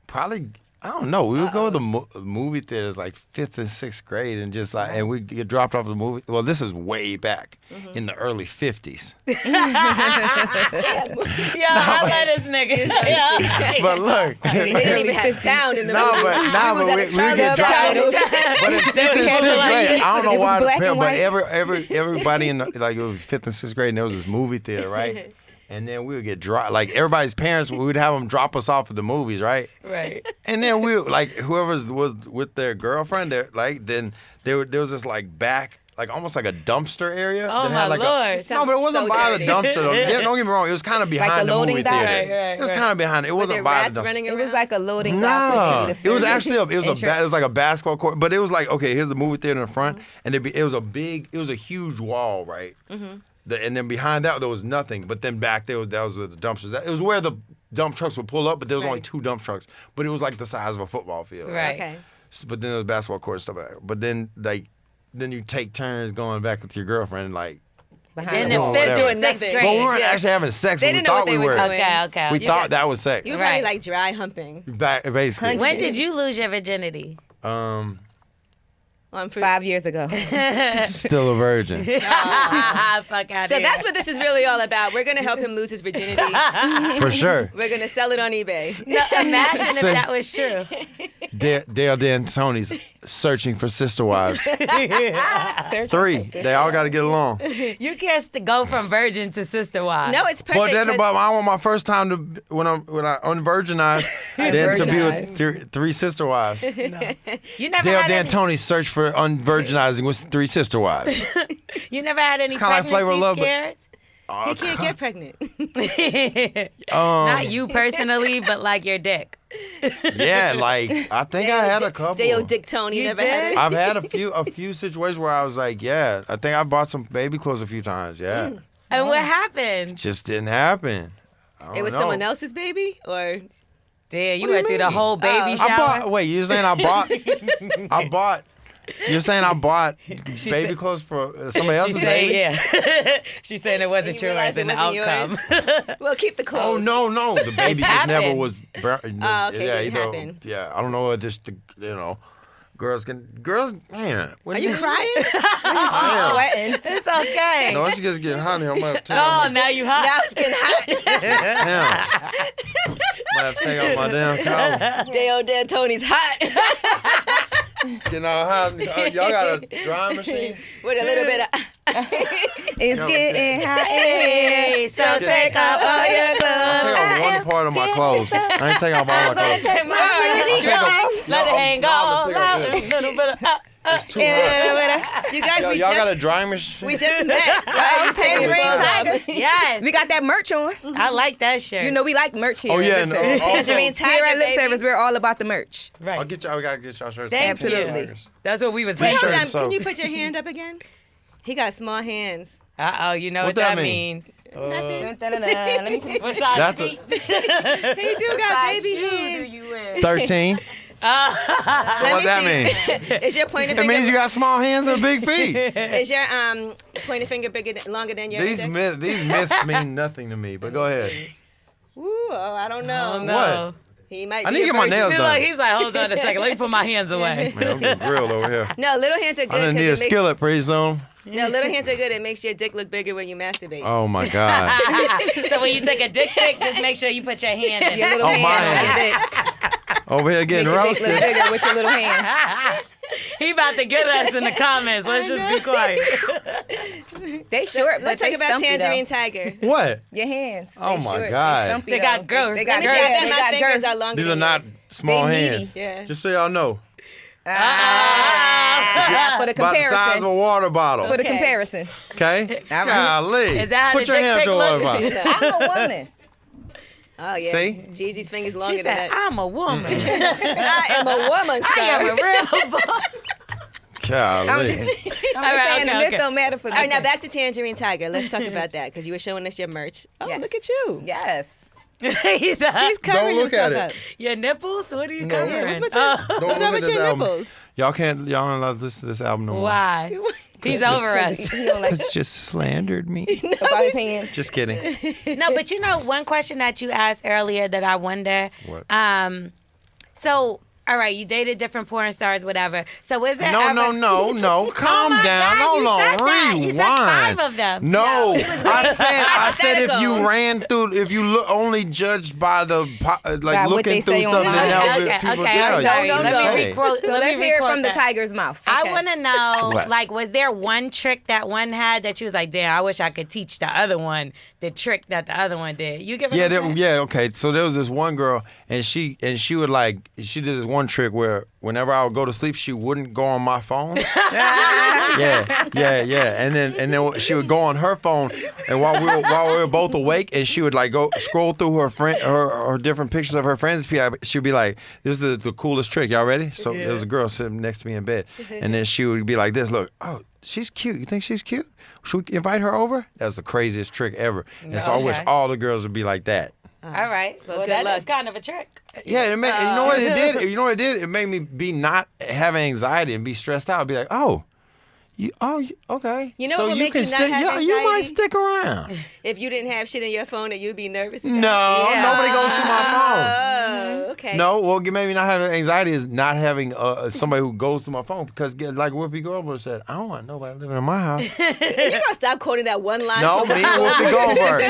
Probably. I don't know. We would go to the movie theaters like 5th and 6th grade and just like, and we get dropped off the movie. Well, this is way back in the early 50s. Yo, I love this nigga. Yeah. But look. They didn't even have sound in the No, movie. but We we was at a get Charlie dropped. Brown. But in 5th and 6th grade, I don't know It was why, black and but white. everybody in the, like it was 5th and 6th grade, and there was this movie theater, right? And then we would get dropped. Like everybody's parents, we would have them drop us off at the movies, right? Right. And then we like whoever was with their girlfriend, then there was this like back, like almost like a dumpster area. Oh, that my had like Lord. No, but it wasn't so by dirty. the dumpster though. Yeah, don't get me wrong, it was kind of behind the the loading movie dock? theater. Right, It was right. kind of behind it. It Were wasn't there by rats the dumpster. running It around? was like a loading dock. No, where they it was actually it was like a basketball. basketball court, but it was like, okay, here's the movie theater in the front, and it was a huge wall, right? And then behind that there was nothing, but then back there that was where the dumpsters. It was where the dump trucks would pull up, but there was only Right. 2 dump trucks, but it was like the size of a football field. Right. Okay. But then there was basketball court and stuff like that. But then then you take turns going back with your girlfriend, like. In the Doing 5th whatever. and 6th Doing grade. Well, we weren't Yeah. actually having sex. They but didn't we know thought what they we were were. doing. Okay. We You thought got- that was sex. You were probably Right. like dry humping Basically. When did you lose your virginity? on fruit. 5 years ago. Still a virgin. Fuck out So here. that's what this is really all about. We're gonna help him lose his virginity. For sure. We're gonna sell it on eBay. No, imagine if Say- that was true. Dale D'Antoni's searching for sister wives. Searching 3. for They all got to get along. You can't go from virgin to sister wife. No, it's perfect. But then 'cause- about I want my first time to when I unvirginized, then to be with 3 sister wives. you never Dale had any, D'Antoni's search for unvirginizing with 3 sister wives. you never had any It's kinda like pregnancy Flavor of Love, but- scares? he can't get pregnant. Not you personally, but like your dick. Yeah, like I think I had a couple. Dale Dick Tony You never did? had it. I've had a few situations where I was like, yeah, I think I bought some baby clothes a few times. Yeah, And what happened? just didn't happen. I It don't was know. someone else's baby, or Damn, you What do you went through the mean? whole baby Oh. shower. I bought. Wait, you're saying I bought? I bought. You're saying I bought baby said- clothes for somebody She else's said, baby? yeah. She's saying it wasn't You yours realized it in the wasn't outcome. well, keep the Oh clothes. no, the baby just never happened. was. Oh, okay, yeah, didn't happen. Yeah, I don't know what this. Girls, man. Are you crying? Damn. Sweating. It's okay. No, she just getting hot here. I'm gonna take Oh, off now you hot. Now it's getting hot. damn. Might have to take off my damn collar. Dale D'Antoni's hot. Getting all hot. Y'all got a drying machine? With a little bit of. It's getting hot in Hey, here. so Take off all your I clothes. take off one part of my clothes. I ain't taking off all my clothes. Take my I'll take off- let it no, hang no, I'm on. gonna take off this. Little bit of. It's too hot. You guys, Y'all got a drying machine? we just met. Oh, Tangerine Tiger. Yes. We got that merch on. I like that shirt. You know we like merch here. Oh, at yeah. Lip And, Service. also, Tangerine Tiger, Here at Lip baby. Service, we're all about the merch. right. I'll get y'all. We gotta get y'all shirts. Thank you. Absolutely. That's what we was Wait, Sure, hold thinking. on. so- Can you put your hand up again? He got small hands. Uh-oh, you know What what, that that mean? means. Nothing. Let me see. What size That's a- feet? He do got baby shoes hands. do you wear? 13. So Let what me that see. mean? Is your pointer It finger? means you got small hands and big feet. Is your pointer finger longer than your These index? these myths mean nothing to me. But go ahead. Ooh, oh, I don't know. Oh, no. What? He might I be need to a get my virgin. nails done. He's like, hold on a second. Let me put my hands away. Man, I'm getting grilled over here. No, little hands are I'm gonna good need a because it makes skillet pretty soon. no little hands are good. It makes your dick look bigger when you masturbate. Oh my god. So when you take a dick pic, just make sure you put your hand in Your it. little Oh, my hand. hand. on your dick. Over here Make getting your dick look roasted. bigger with your little hand. He about to get us in the comments. Let's just be quiet. They short, but Let's they talk about stumpy, Tangerine though. Tiger. What? Your hands. Oh, They my short, God. They, stumpy, They got though. girth. They got Let me see. girth. I bet They my got fingers girth. are longer. These are than not yours. small They hands. meaty. Yeah. Just so y'all know. For the About the size of comparison. a water bottle. For the Okay. Okay? comparison. Is that how Golly. the Put your dick hand up pic to a water looks? bottle. I'm a woman. Oh yeah. See? Gigi's fingers longer She than said, that. I'm a woman. I am a woman, sir. I am a real boy. Golly. I'm just saying the myth don't matter for me. All right, now back to Tangerine Tiger. Let's talk about that because you were showing us your merch. Oh, Yes. look at you. Yes. He's He's covering look at himself it. up. your nipples? What are you No. covering? What's with your, Don't what's look wrong at with this your album. nipples? Y'all don't allowed to listen to this album no more. Why? He's over us. He don't like It's just slandered me. about his hand. Just kidding. No, but you know, one question that you asked earlier that I wonder. What? So, all right, you dated different porn stars, whatever. So is there No, ever... no. Calm my down. God, Hold you on. said that. You Rewind. said 5 of them. No, I said if you hypothetical. ran through, if you only judged by the By like what looking they through say stuff, then online. that would Okay, people okay, tell I'm you. sorry. No, Let no. me requote. So let's hear it from the tiger's mouth. I Okay. want to know, What? like, was there one trick that one had that you was like, damn, I wish I could teach the other one the trick that the other one did? You give it Yeah, okay. So there was this one girl, and she would like she did this one trick where whenever I would go to sleep, she wouldn't go on my phone. yeah. And then she would go on her phone, and while we were both awake, and she would like go scroll through her different pictures of her friends. She'd be like, "This is the coolest trick. Y'all ready?" So there was a girl sitting next to me in bed, and then she would be like, "This, look, oh, she's cute. You think she's cute? Should we invite her over?" That was the craziest trick ever. And so I wish Okay. all the girls would be like that. All right. Well, good that luck. is kind of a trick. Yeah, you know what it did? You know what it did? It made me be not have anxiety and be stressed out. I'd be like, okay. You know so what would make can you not stick, have you might anxiety? stick around. If you didn't have shit in your phone that you'd be nervous about. No, Yeah. nobody goes through my Oh, okay. phone. No, what made me not have anxiety is not having somebody who goes through my phone because, like Whoopi Goldberg said, I don't want nobody living in my house. You're going to stop quoting that one line. No, from me and Whoopi Goldberg.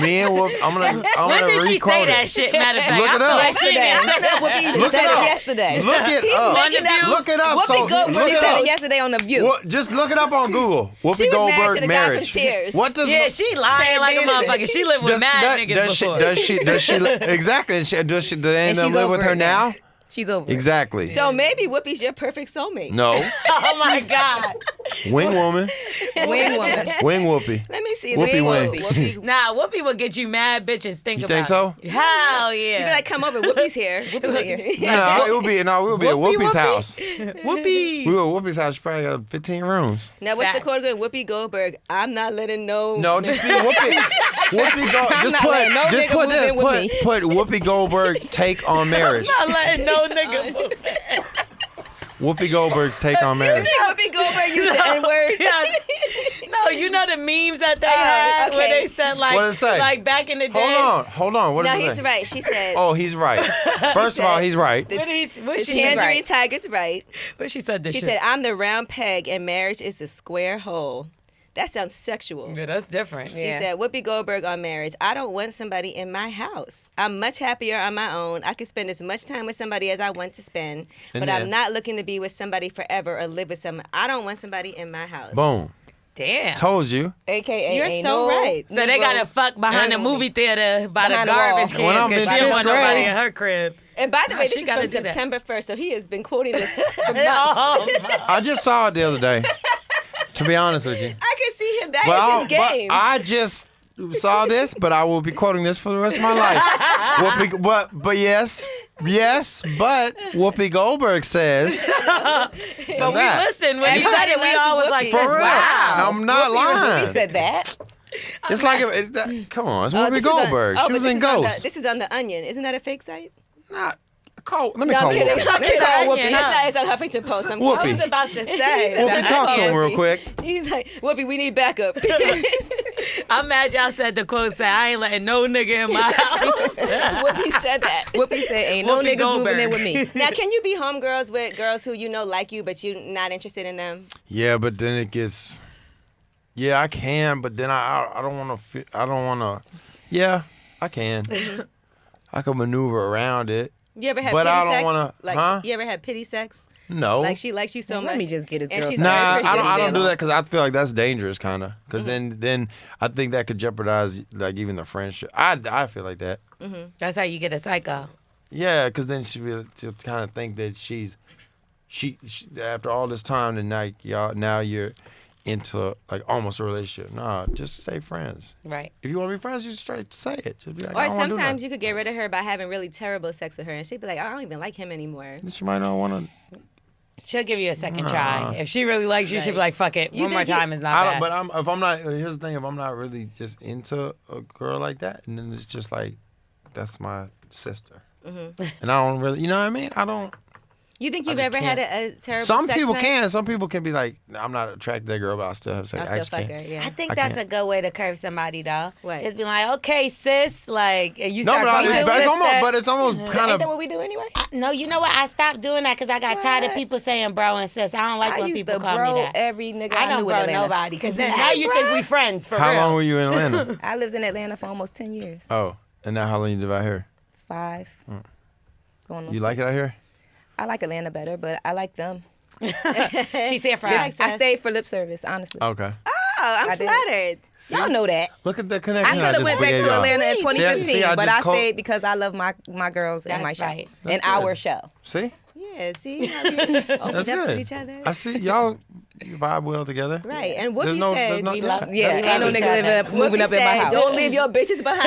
Me and Whoopi. I'm When gonna did she re-quote say it. that shit? Matter of fact, Look I it feel up. like she Yesterday. didn't say that. Whoopi Look said it it up. yesterday. Look it up. making that- Look it up. Whoopi So Goldberg look She it said up. it yesterday on The View. Just look it up on Google. Whoopi She was married Goldberg to the guy from marriage. Cheers. What does Yeah, she lying like a Dancing. motherfucker. She lived with mad niggas before. Does she exactly? Do they And end up she's live over with her it now. now? She's over. it. Exactly. So maybe Whoopi's your perfect soulmate. No. Oh my God. Wing woman. Wing woman. Wing Whoopi. Let me see. Whoopi Whoopi. wing. Whoopi. Nah, Whoopi will get you mad bitches. Think You about think so? it. Hell yeah. You be like, come over. Whoopi's here. No, it would be Whoopi's house. Whoopi. We were at Whoopi's house. She probably got 15 rooms. Now, what's the Fact. quote again? Whoopi Goldberg. I'm not letting no. No, just be Whoopi. Whoopi Goldberg. I'm Just not put letting no just nigga put move this. in with me. Put Whoopi Goldberg take on marriage. Not letting no nigga move. Whoopi Goldberg's take on marriage. Whoopi Goldberg used the N word. Yes. No, you know the memes that they Oh, had where okay. they said like, What'd it say? like back in the day. Hold on. What No, did it he's say? right. She said. Oh, he's right. First of all, said- he's right. The, What the she Tangerine said? right. Tiger's right. What she said this She shit. said, I'm the round peg and marriage is the square hole. That sounds sexual. Yeah, that's different. She Yeah. said, Whoopi Goldberg on marriage. I don't want somebody in my house. I'm much happier on my own. I can spend as much time with somebody as I want to spend, And but then- I'm not looking to be with somebody forever or live with someone. I don't want somebody in my house. Boom. Damn. Told you. AKA. You're ain't so no right. So they gotta fuck behind the And- movie theater by Behind the the wall. garbage When I'm cans because in she don't want fifth nobody grade- in her crib. And by the way, She this is gotta from do that. September 1st, so he has been quoting this for months. Oh, I just saw it the other day. To be honest with you. I can see him. That But is his game. I just saw this, but I will be quoting this for the rest of my life. But yes, but Whoopi Goldberg says but we that. listen when he Everybody said it, we loves all was Whoopi. like, For this, real. wow. I'm not lying. He said that. It's like come on, it's Oh, Whoopi this is on- Goldberg. oh, She but was this in is on Ghost. This is on The Onion. Isn't that a fake site? Let me No, call I'm kidding. Whoopi. I'm kidding. Call Whoopi. It's not. It's on Huffington Post. I'm Whoopi. I was about to say. Whoopi, talk to him real quick. He's like, Whoopi, we need backup. I'm mad y'all said the quote said, I ain't letting no nigga in my house. Whoopi said that. Whoopi said, ain't no Whoopi niggas moving in Goldberg. with me. Now, can you be homegirls with girls who you know like you, but you're not interested in them? Yeah, but then it gets. Yeah, I can, but then I don't want to. I don't want to. Yeah, I can. I can maneuver around it. You ever had But pity I don't sex? wanna- Like, huh? you ever had pity sex? No. Like she likes you so Let much. me just get his and girl she's some- very Nah, I don't persistent. do that because I feel like that's dangerous, kind of. Because then I think that could jeopardize like even the friendship. I feel like that. That's how you get a psycho. Yeah, because then she'll kind of think that she after all this time, and now you're into like almost a relationship. No, just stay friends. Right. If you want to be friends, you straight say it. Just be like, Or I don't wanna do sometimes that. you could get rid of her by having really terrible sex with her, and she'd be like, I don't even like him anymore. She might not want to. She'll give you a second try. If she really likes you, she'll be like, fuck it. You One more think you- time is not I bad. don't, but if I'm not, here's the thing: if I'm not really just into a girl like that, and then it's just like, that's my sister, and I don't really, you know what I mean? I don't. You think I you've just ever had can't. a terrible Some sex people night? can. Some people can be like, I'm not attracted to that girl, but I'll still have sex. I'll I still just fuck can't. her, yeah. I think I that's can't. a good way to curve somebody, though. What? Just be like, okay, sis, like, and you No, start but, calling her it's almost kind Ain't that of. what we do anyway? No, you know what? I stopped doing that because I got tired of What? people saying bro and sis. I don't like I when used people to call bro me that. every nigga I I don't knew bro in Atlanta. nobody because then now you think we friends for How real. long were you in Atlanta? I lived in Atlanta for almost 10 years. Oh, and now how long you live out here? 5. Going on You like it out here? I like Atlanta better, but I like them. She said for Yes. us. I stayed for lip service, honestly. Okay. Oh, I'm I did. flattered. Y'all know that. Look at the I connection. could have just went back gave to y'all. Atlanta in Sweet. 2015, See, I but just I called- stayed because I love my girls and That's my show. right. And That's our good. show. See? Yeah, see how we open That's up with good. each other? I see y'all you vibe well together. Right, and There's Whoopi no- said, there's no- we love- Yeah, We ain't love no each nigga other. living up, moving Whoopi up in my said, house. don't leave your bitches behind.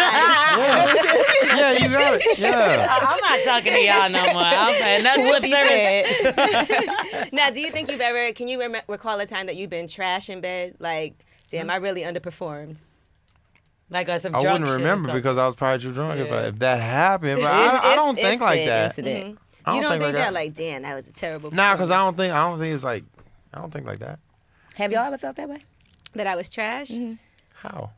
Yeah, you got it. Yeah. I'm not talking to y'all no more. I'm saying that's lip service. Said, Now, do you think you've ever, can you recall a time that you've been trash in bed? Like, damn, I really underperformed. Like some I drunk wouldn't shit or remember something. because I was probably too drunk Yeah. if that happened. But I don't think like said that. Incident. I You don't think like that, like, damn, that was a terrible Nah, because I performance. don't think it's like I don't think like that. Have y'all ever felt that way? That I was trash? How?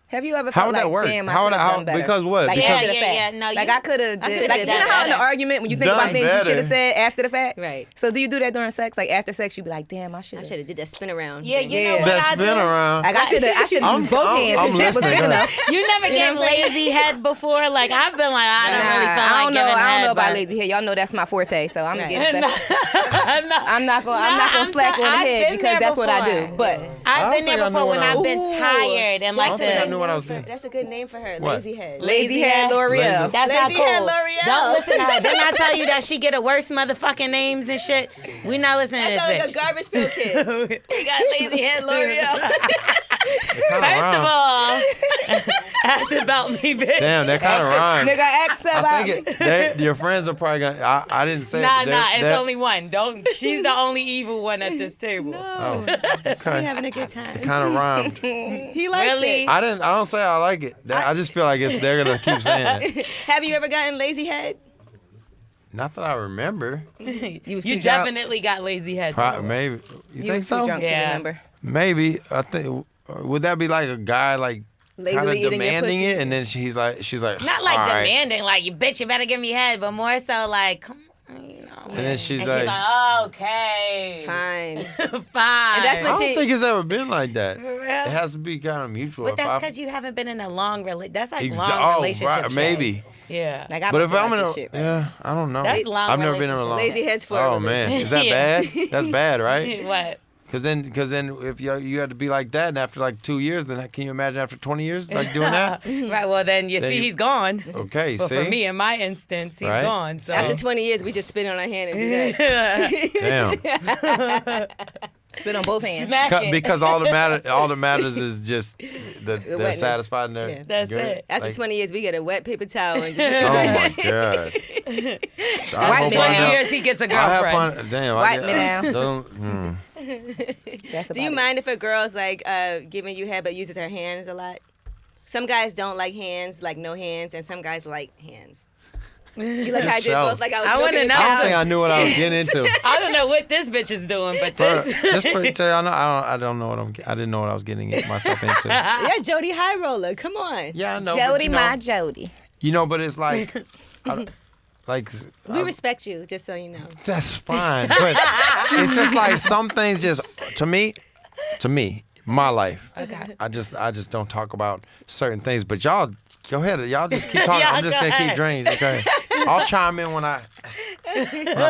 Have you ever How felt would like, that work? damn, I How would could have I- done better? because what? Like Because- after the Yeah, fact. yeah, no, like you- I could have, I like could've you done know how in the better. argument when you think Done about things you should better. have said after the fact. Right. So do you do that during sex? Like after sex, you be like, damn, I should I have. should have did that spin around. Yeah, thing. you know Yeah. what That's I been do? around. Like I should have used both hands. I'm if that was listening. big Go ahead. enough. You never You know get what I'm saying? lazy head before? Like, I've been like, I don't really feel I like don't know. giving I don't head, know about but- lazy hair. Y'all know that's my forte. So I'm gonna Right. get. No. I'm not gonna slack on the I've head been because there that's what I before. do. But I've I been don't there think I before knew when what I I've was- been Ooh. tired and like I think I to. knew what I was doing. That's a good name for her, What? lazy head. lazy head hair. L'Oreal. That's not Lazy cool. hair L'Oreal. Don't listen to her. Didn't I tell you that she get a worse motherfucking names and shit? We not listening That to sounds like this a bitch. garbage pail kid. We got lazy head L'Oreal. First of all, that's about me, bitch. Damn, that kind of rhymes. Nigga, ask about I think your friends are probably gonna. I didn't say Nah, it. it's only one. Don't. She's the only evil one at this table. Oh, We okay. having a good time. Kind of rhymed. He likes Really? it. I don't say I like it. I just feel like they're gonna keep saying it. Have you ever gotten lazy head? Not that I remember. You was You too drunk. definitely got lazy head. Maybe. You You think was too so? drunk to Yeah. remember. Maybe. I think. Would that be like a guy like kind of Lazily eating your demanding pussy. it, and then she's like, Not like all right. demanding, like you bitch, you better give me head, but more so like, come on, you know. And then she's And like, she's like, okay, Fine. fine. And that's I what don't she- think it's ever been like that. For real? It has to be kind of mutual. But If that's I- because you haven't been in a long relationship. That's like long Oh, relationship. right, shit. maybe. Yeah. Like I But don't if feel I'm like in a, this shit, right? yeah, I don't know. That's long I've never been in a relationship. long. Lazy heads for a Oh man, relationship. is that Yeah. bad? That's bad, right? What? Because then if you had to be like that, and after like 2 years, then can you imagine after 20 years like doing that? Right. Well, then you Then see you- he's gone. Okay, But see. for me, in my instance, he's Right? gone. So. After 20 years, we just spit on our hand and do that. Damn. Spit on both hands. Smack it. Because all that matters is just that they're wetness. satisfied and they're Yeah. That's good. it. After Like, 20 years, we get a wet paper towel and just. Oh my god. So I Wipe hope me I down. never- Years he gets a I have girlfriend. fun. Damn. Wipe me down. Don't, That's Do you about it. mind if a girl's like giving you head but uses her hands a lot? Some guys don't like hands, like no hands, and some guys like hands. You like how I did Show. both? Like I was. I wanna milking a know. I don't cow? think I knew what I was getting into. I don't know what this bitch is doing, but this. Just for tell y'all, I don't know what I didn't know what I was getting myself into. Yeah, Jody High Roller. Come on. Yeah, I know. Jody, but, you know, my Jody. You know, but it's like, like We respect you, just so you know. that's fine. But it's just like some things just to me, my life. Okay. I just don't talk about certain things. But y'all go ahead. Y'all just keep talking. Y'all I'm just go gonna keep ahead. drinking. Okay. I'll chime in when I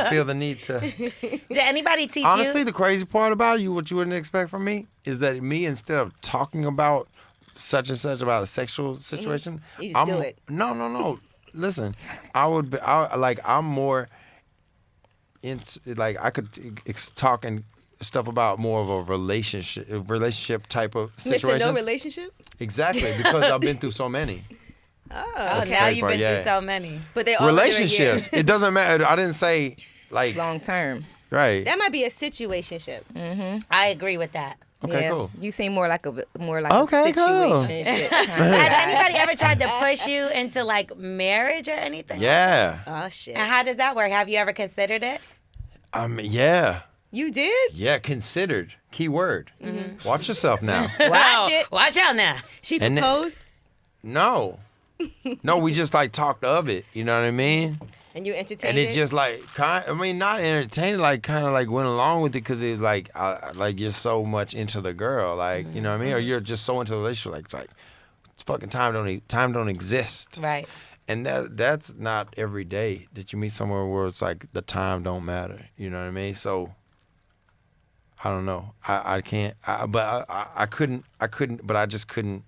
feel the need to. Did anybody teach Honestly, you? the crazy part about you, what you wouldn't expect from me, is that me, instead of talking about such and such about a sexual situation, You just do it. No. Listen, I'm more into, like, I could talk and stuff about more of a relationship type of situation. Mr. No relationship? Exactly, because I've been through so many. Oh, That's now the you've part, been yeah. through so many. But they all under a year. Relationships. It doesn't matter. I didn't say like Long term. right. That might be a situationship. I agree with that. Okay, Yeah, cool. You seem more like Okay, a cool. situation. Has anybody ever tried to push you into like marriage or anything? Yeah. Oh, shit. And how does that work? Have you ever considered it? Yeah. You did? Yeah, considered. Key word. Watch yourself now. Watch it. Watch out now. She And then- proposed? No. No, we just like talked of it. You know what I mean? And you entertained And it just like not entertaining, like kind of like went along with it because it was like you're so much into the girl, like you know what I mean, or you're just so into the relationship, like it's like fucking time don't exist, Right. and that's not every day that you meet somewhere where it's like the time don't matter, you know what I mean? So I don't know, I can't, I couldn't, but I just couldn't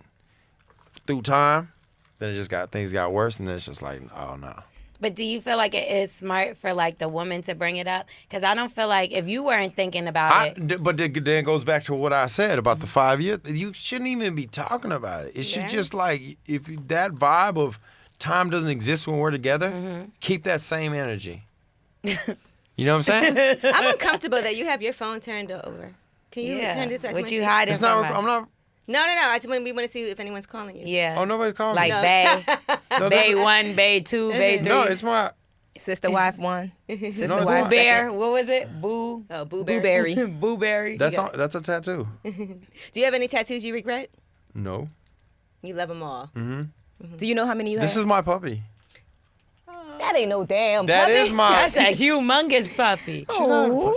through time. Then things got worse, and then it's just like, oh no. But do you feel like it is smart for like the woman to bring it up? Because I don't feel like if you weren't thinking about it. But then it goes back to what I said about the 5 years. You shouldn't even be talking about it. It should just like, if that vibe of time doesn't exist when we're together, keep that same energy. You know what I'm saying? I'm uncomfortable that you have your phone turned over. Can you turn this so I What can you see? hiding It's from not. us? I'm not. No. I just we want to see if anyone's calling you. Yeah. Oh, nobody's calling Like me. Bay, No, Bay 1, Bay 2, Bay 3. No, it's my. Sister wife 1. Sister No, it's wife not. Bear. What was it? Boo. Oh, Boo Blueberry. Booberry. That's a tattoo. Do you have any tattoos you regret? No. You love them all. Do you know how many you have? This is my puppy. That ain't no damn That puppy. is my. That's a humongous puppy.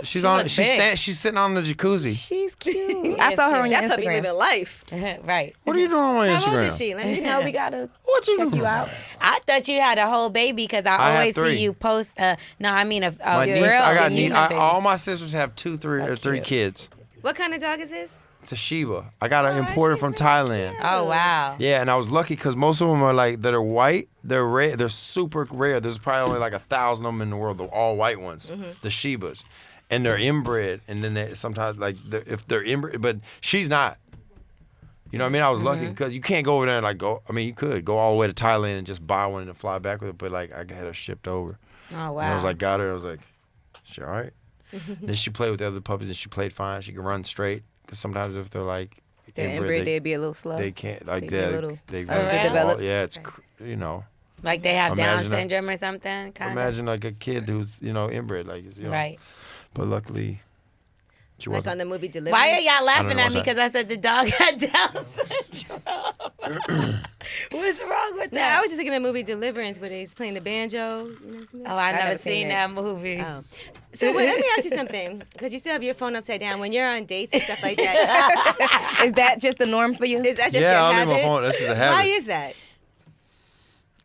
She's on. look She's big. She's sitting on the jacuzzi. She's cute. I saw her on your That puppy living Instagram. life. Right. What are you doing on my How old Instagram? is she? Let me see. Now we gotta What you check doing? you out. I thought you had a whole baby because I have always 3. see you post. No, I mean a My real niece. I got human niece. baby. All my sisters have 2, 3, or 3 cute. kids. What kind of dog is this? It's a Shiba. I got her imported she's from really Thailand. Oh wow. Yeah, and I was lucky because most of them are like that are white. They're rare. They're super rare. There's probably only like 1,000 of them in the world. The all white ones, the Shibas, and they're inbred. And then they, sometimes like if they're inbred, but she's not. You know what I mean? I was lucky because you can't go over there and like go. I mean, you could go all the way to Thailand and just buy one and fly back with it. But like I had her shipped over. Oh wow. And I was like, got her. I was like, she all right. Then she played with the other puppies and she played fine. She can run straight. Because sometimes if they're like They're inbred, they'd be a little slow. they can't like They'd be a that. little They underdeveloped. Yeah, it's you know. Like they have Down Imagine that. syndrome or something. Kind Imagine like a kid who's inbred, like you know. Right. But luckily, she Like wasn't. on the movie Deliverance? Why are y'all I laughing don't know at me? what's Because I said the dog had Down syndrome. What's wrong with No, that? I was just thinking of the movie Deliverance where he's playing the banjo. You never seen that? Oh, I never never seen seen it. that movie. Oh. So let me ask you something, because you still have your phone upside down. When you're on dates and stuff like that, Is that just the norm for you? is that just Yeah, your I don't habit? leave my phone. That's just a habit. Why is that?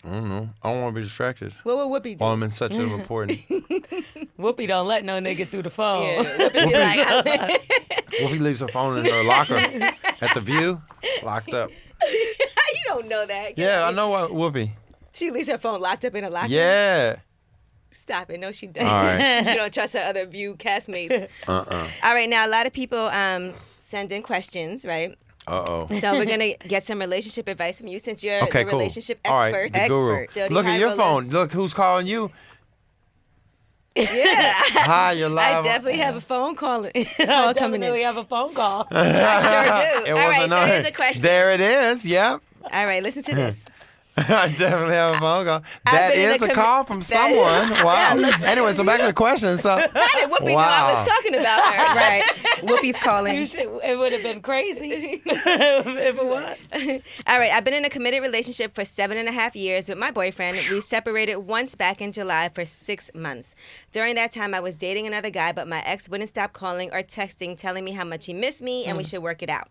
I don't know. I don't want to be distracted What would Whoopi do? while I'm in such an important. Whoopi don't let no nigga through the phone. Yeah, Whoopi be like, Whoopi leaves her phone in her locker at the View, locked up. you don't know that. Yeah, I know what Whoopi. She leaves her phone locked up in a locker. Yeah. Stop it. No, she doesn't. All right. She don't trust her other View castmates. Uh-uh. All right, now a lot of people send in questions, right? Uh-oh. So we're gonna get some relationship advice from you since you're Okay, the cool. relationship All expert. right, the guru. Expert. Jody, Look hi, at your Roland. phone. Look who's calling you. Yeah. Hi, you're live. I definitely have a phone call. I coming definitely in. have a phone call. I sure do. It All right, wasn't so on here's her. a question. There it is. Yep. All right, listen to this. I definitely have a phone call. I've That been in is a a call from someone. Wow. Anyway, so back to the question. So, How did Whoopi know I Wow. was talking about her? Right. Whoopi's calling. It would have been crazy if it was. All right, I've been in a committed relationship for 7.5 years with my boyfriend. We separated once back in July for 6 months. During that time, I was dating another guy, but my ex wouldn't stop calling or texting, telling me how much he missed me and we should work it out.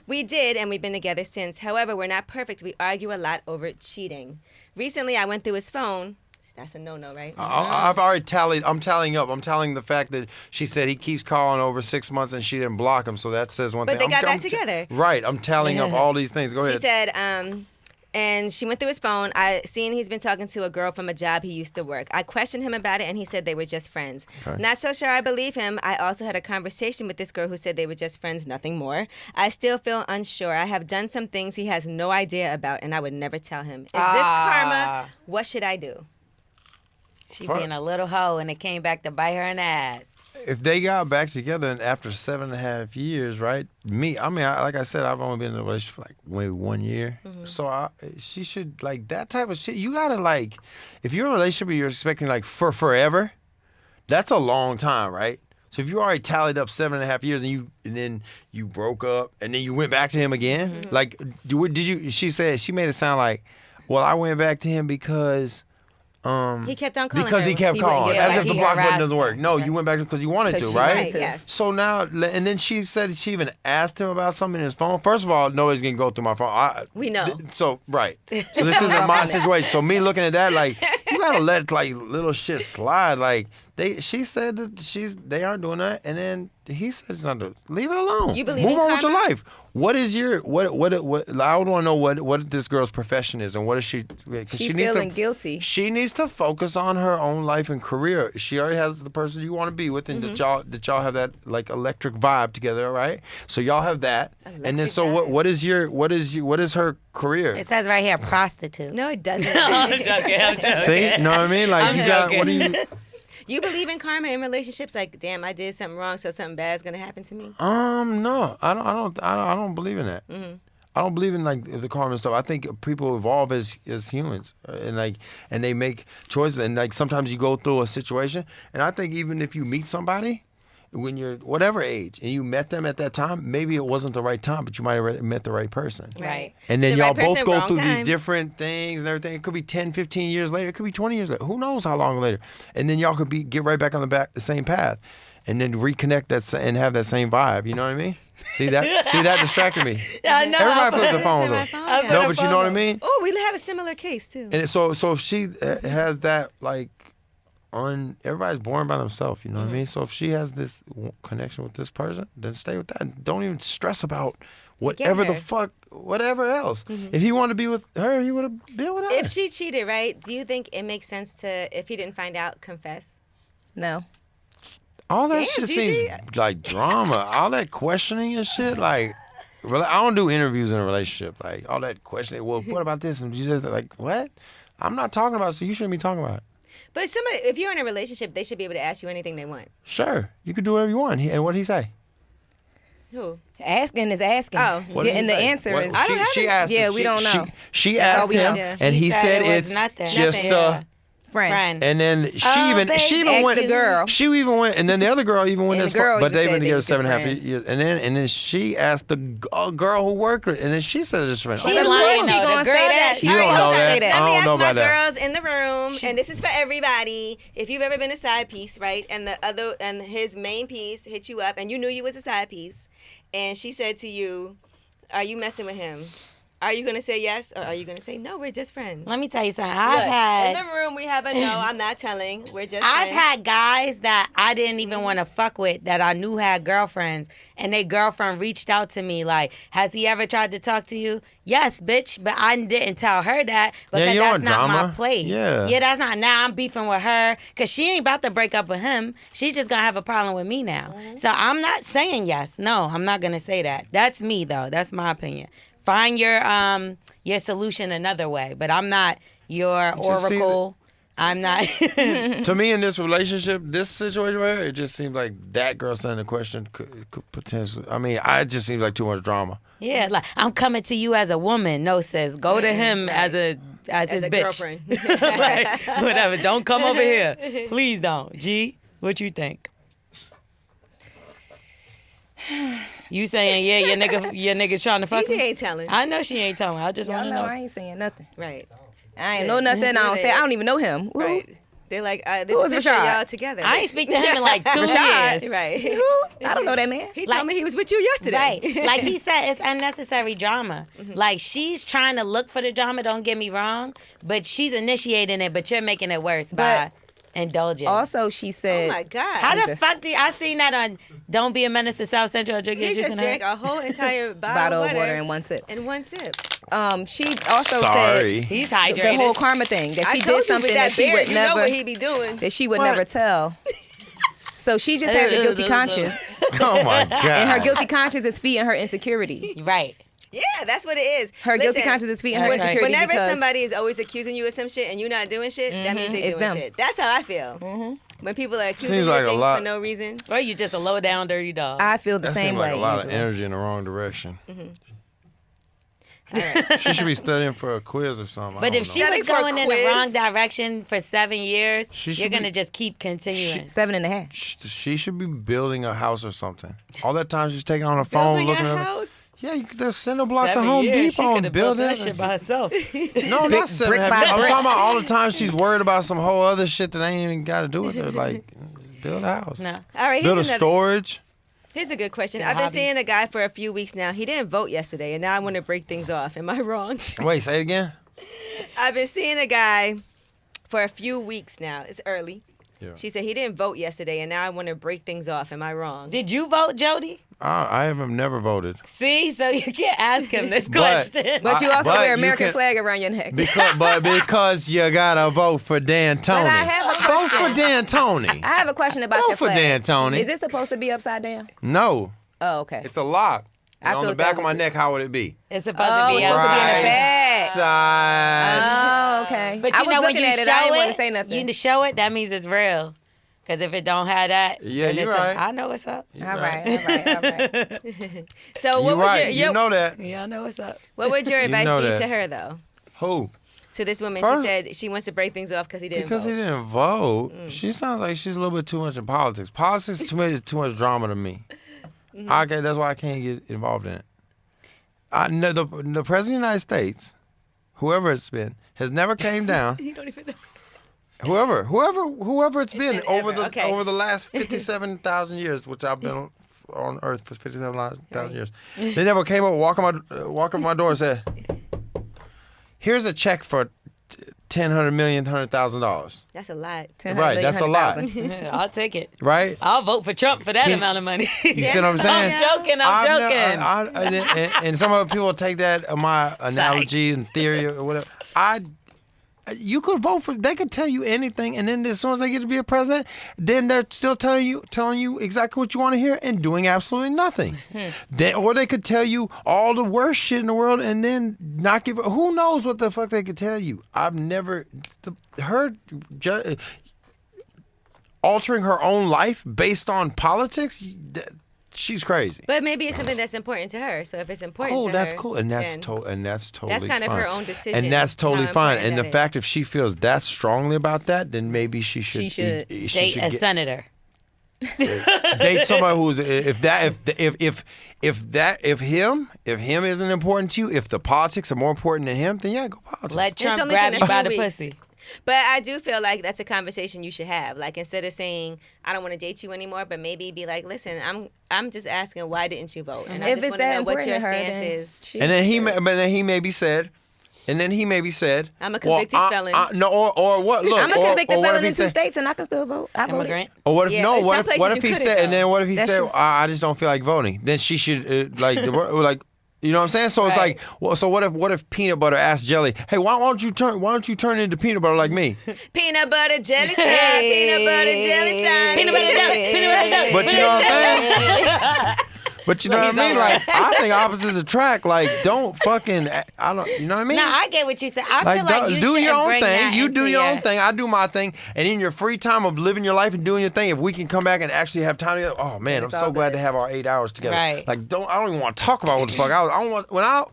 We did, and we've been together since. However, we're not perfect. We argue a lot over cheating. Recently, I went through his phone. That's a no-no, right? I've already tallied. I'm tallying up. I'm tallying the fact that she said he keeps calling over 6 months and she didn't block him. So that says one But thing. they got I'm back together. Right. I'm tallying up all these things. Go She ahead. said, and she went through his phone. I seen he's been talking to a girl from a job he used to work. I questioned him about it, and he said they were just friends. Okay. Not so sure I believe him. I also had a conversation with this girl who said they were just friends, nothing more. I still feel unsure. I have done some things he has no idea about, and I would never tell him. Is this karma? What should I do? She being a little hoe, and it came back to bite her in the ass. If they got back together and after 7.5 years, right? Like I said, I've only been in a relationship for like maybe 1 year. So she should, like, that type of shit. You gotta, like, if you're in a relationship and you're expecting like for forever, that's a long time, right? So if you already tallied up 7.5 years and then you broke up and then you went back to him again, like, did you? She said she made it sound like, well, I went back to him because. He kept on calling because her. he kept He calling, wouldn't get as back. if the He block button harassed doesn't work. her. No, you went back because you wanted to, Because right? wanted to. Yes. So now, and then she said she even asked him about something in his phone. First of all, nobody's gonna go through my phone. We know. So right. So this isn't my situation. So me looking at that, like, you gotta let like little shit slide. Like she said that they aren't doing that, and then he says something. Leave it alone. You believe Move in on with your karma? life. What is your what? I would want to know what this girl's profession is and what is she? 'Cause She needs feeling to, guilty. She needs to focus on her own life and career. She already has the person you want to be with, and that y'all have that like electric vibe together, right? So y'all have that, and then so what is her career? It says right here, prostitute. No, it doesn't. I'm joking. See, you know what I mean? Like I'm you got joking. what do you? You believe in karma in relationships? Like, damn, I did something wrong, so something bad's gonna happen to me. No, I don't believe in that. I don't believe in like the karma stuff. I think people evolve as humans, and they make choices, and like sometimes you go through a situation, and I think even if you meet somebody when you're whatever age and you met them at that time, maybe it wasn't the right time, but you might have met the right person. Right. And then The y'all right both person, go wrong through these time. different things and everything. It could be 10, 15 years later. It could be 20 years later. Who knows how long later? And then y'all could get right back on the same path, and then reconnect and have that same vibe. You know what I mean? See that distracted me. I know. Everybody put their phones my on. phone. I put No, a but you know phone what I on. mean? Oh, we have a similar case too. And so if she has that like everybody's born by themselves, you know what I mean? So if she has this connection with this person, then stay with that. Don't even stress about whatever the her. fuck, whatever else. If he wanted to be with her, he would have been with her. If she cheated, right? Do you think it makes sense to, if he didn't find out, confess? No. All that Damn, shit Gigi. seems like drama. All that questioning and shit, like, I don't do interviews in a relationship. Like, all that questioning. Well, what about this? And you just like, what? I'm not talking about it, so you shouldn't be talking about it. But if you're in a relationship, they should be able to ask you anything they want. Sure, you can do whatever you want. And what did he say? Who? Asking is asking. Oh. What did he And the say? answer What- is I don't have she it. asked Yeah, him- we don't know. She That's all asked we him, know. and he said it was it's nothing. just Nothing. friend. And then she Oh, even baby. went. Ask the girl. She even went, and then the other girl even went And as the far, girl but even they've said been they together were 7.5 just years. And then she asked the girl who worked with, and then she said it's friend. She Okay, lying, She though. gonna The say girl that. that- She You don't supposed know to that. say that. I Let me don't ask know my about that. girls in the room, and this is for everybody. If you've ever been a side piece, right, and his main piece hit you up, and you knew you was a side piece, and she said to you, "Are you messing with him? Are you gonna say yes, or are you gonna say no? We're just friends." Let me tell you something. Look, in the room we have a no. I'm not telling. We're just. I've friends. had guys that I didn't even want to fuck with that I knew had girlfriends, and their girlfriend reached out to me like, "Has he ever tried to talk to you?" Yes, bitch, but I didn't tell her that because you that's want not my drama. place. Yeah. That's not. Now I'm beefing with her because she ain't about to break up with him. She's just gonna have a problem with me now. So I'm not saying yes. No, I'm not gonna say that. That's me though. That's my opinion. Find your solution another way, but I'm not your Just see oracle. I'm not. To me, in this relationship, this situation right here, it just seems like that girl sending the question could potentially. I mean, it just seems like too much drama. Yeah, like I'm coming to you as a woman. No, sis, go to him as his a bitch. girlfriend. Right, whatever. Don't come over here, please. Don't. G, what you think? You saying yeah? Your nigga trying to fuck Gigi me? ain't telling. I know she ain't telling. I just want Y'all to know know. I ain't saying nothing. Right. I ain't know nothing. I don't say. I don't even know him. Who? Right. They're like, Who is this picture of Rashad? y'all together. I ain't speak to him in like 2 Rashad. years. Right. Who? I don't know that man. He Like- told me he was with you yesterday. Right. Like he said, it's unnecessary drama. Like she's trying to look for the drama, don't get me wrong, but she's initiating it, but you're making it worse by indulging. Also, she Oh said, my God. How the Jesus. fuck I seen that on Don't Be a Menace to South Central. Drink your He juice just and drank her. a whole entire bottle of water in one sip. in one sip. She also Sorry. He's said hydrated. the whole karma thing that I she told did you something with that that she beard, would you know never what he be doing. that she would What? never tell. So she just has a guilty conscience, Oh my God. and her guilty conscience is feeding her insecurity. Right. Yeah, that's what it is. Her guilty Listen, conscience is feeding her That's right. insecurity Whenever because somebody is always accusing you of some shit and you're not doing shit, that means they It's doing them. shit. That's how I feel. When people are accusing Seems you like of a things lot. for no reason. Or you just a low down dirty dog. I feel the That same seems way. like a lot of Angela. energy in the wrong direction. All right. She should be studying for a quiz or something. But I if don't she know. was Study for a going in the quiz. wrong direction for 7 years, She you're should gonna be- just keep continuing. 7.5. She should be building a house or something. All that time she's taking on the phone Building looking a at her. house. Yeah, there's cinder blocks at 7 Home years, she Depot could and have built build that that. shit by herself. No, not seven. brick by I'm brick. talking about all the time she's worried about some whole other shit that ain't even got to do with her. Like, build a house. No. All right, Build a here's another. storage. Here's a good question. Get a I've been hobby. seeing a guy for a few weeks now. He didn't vote yesterday, and now I want to break things off. Am I wrong? Wait, say it again. I've been seeing a guy for a few weeks now. It's early. Yeah. She said he didn't vote yesterday, and now I want to break things off. Am I wrong? Did you vote, Jody? I have never voted. See, so you can't ask him this But- question. But you also But wear you American can- flag flag around your neck. Because you gotta vote for Dan Tony. But I have a Vote question. for Dan Tony. I have a question about Vote your for flag. Dan Tony. Is it supposed to be upside down? No, Oh, okay. it's a lock. I On the thought back that of my was- neck, how would it be? It's supposed Oh, to be it's supposed to be in the outside. back. Side. Oh, okay. But I you was know when looking you at it, show I didn't it, want to say nothing. you to show it, that means it's real. Because if it don't have that, Yeah, then you're it's right. I know what's up. all right, all right. So what You're would right. your You know that. Yeah, I know what's up. what would your You advice know be that. to her though? Who? To this woman, First- she said she wants to break things off because he didn't Because vote. he didn't vote. Mm. She sounds like she's a little bit too much in politics. Politics is too much drama to me. Mm-hmm. That's why I can't get involved in it. The President of the United States, whoever it's been, has never came down. You don't even know. Whoever it's been been over ever, the okay. over the last 57,000 years, which I've been on Earth for 57,000 years, they never came up, walk up my door and said, "Here's a check for $100,000,000." That's a lot. Right, that's a lot. I'll take it. Right? I'll vote for Trump for that Can- amount of money. You see what I'm saying? I'm joking. I'm joking. And some other people take that my analogy and theory or whatever. You could vote for. They could tell you anything, and then as soon as they get to be a president, then they're still telling you exactly what you want to hear and doing absolutely nothing. Or they could tell you all the worst shit in the world and then not give. Who knows what the fuck they could tell you? I've never heard. Altering her own life based on politics. She's crazy. But maybe it's something that's important to her. So if it's important to That's her, cool, and that's then totally that's kind fine. of her own decision. and that's totally how fine. important And the that fact if she feels that strongly about that, then maybe she should Date a senator. date somebody who's if him isn't important to you, if the politics are more important than him, then yeah, go politics. Let It's Trump only grab been you a by few the weeks. pussy. But I do feel like that's a conversation you should have. Like instead of saying I don't want to date you anymore, but maybe be like, listen, I'm just asking why didn't you vote, and I If just it's want to that know what important your to her, stance then is. she- and then he maybe said. I'm a convicted felon. Or what? Look, I'm a or convicted what if felon he in 2 said- states, and I can still vote. I voted. Immigrant. Or what if Yeah, no? in What some if places you he couldn't, said? And though. then what if he That's said, true. I just don't feel like voting? Then she should like you know what I'm saying? So it's Right. like, well, so what if peanut butter asked jelly, hey, why don't you turn into peanut butter like me? Peanut butter jelly time. Hey. Peanut butter jelly time. Peanut butter jelly. Peanut butter jelly. But you know what I'm saying? But you know what I He's mean? all right. Like, I think opposites attract. Like, don't fucking, I don't, you know what I mean? Nah, I get what you said. I feel like don't- you do should your own bring thing. that You do into your own thing. I do my thing. And in your free time of living your life and doing your thing, if we can come back and actually have time together, oh man, I'm It's so all glad good. to have our 8 hours together. Right. Like, I don't even want to talk about what the fuck I don't want.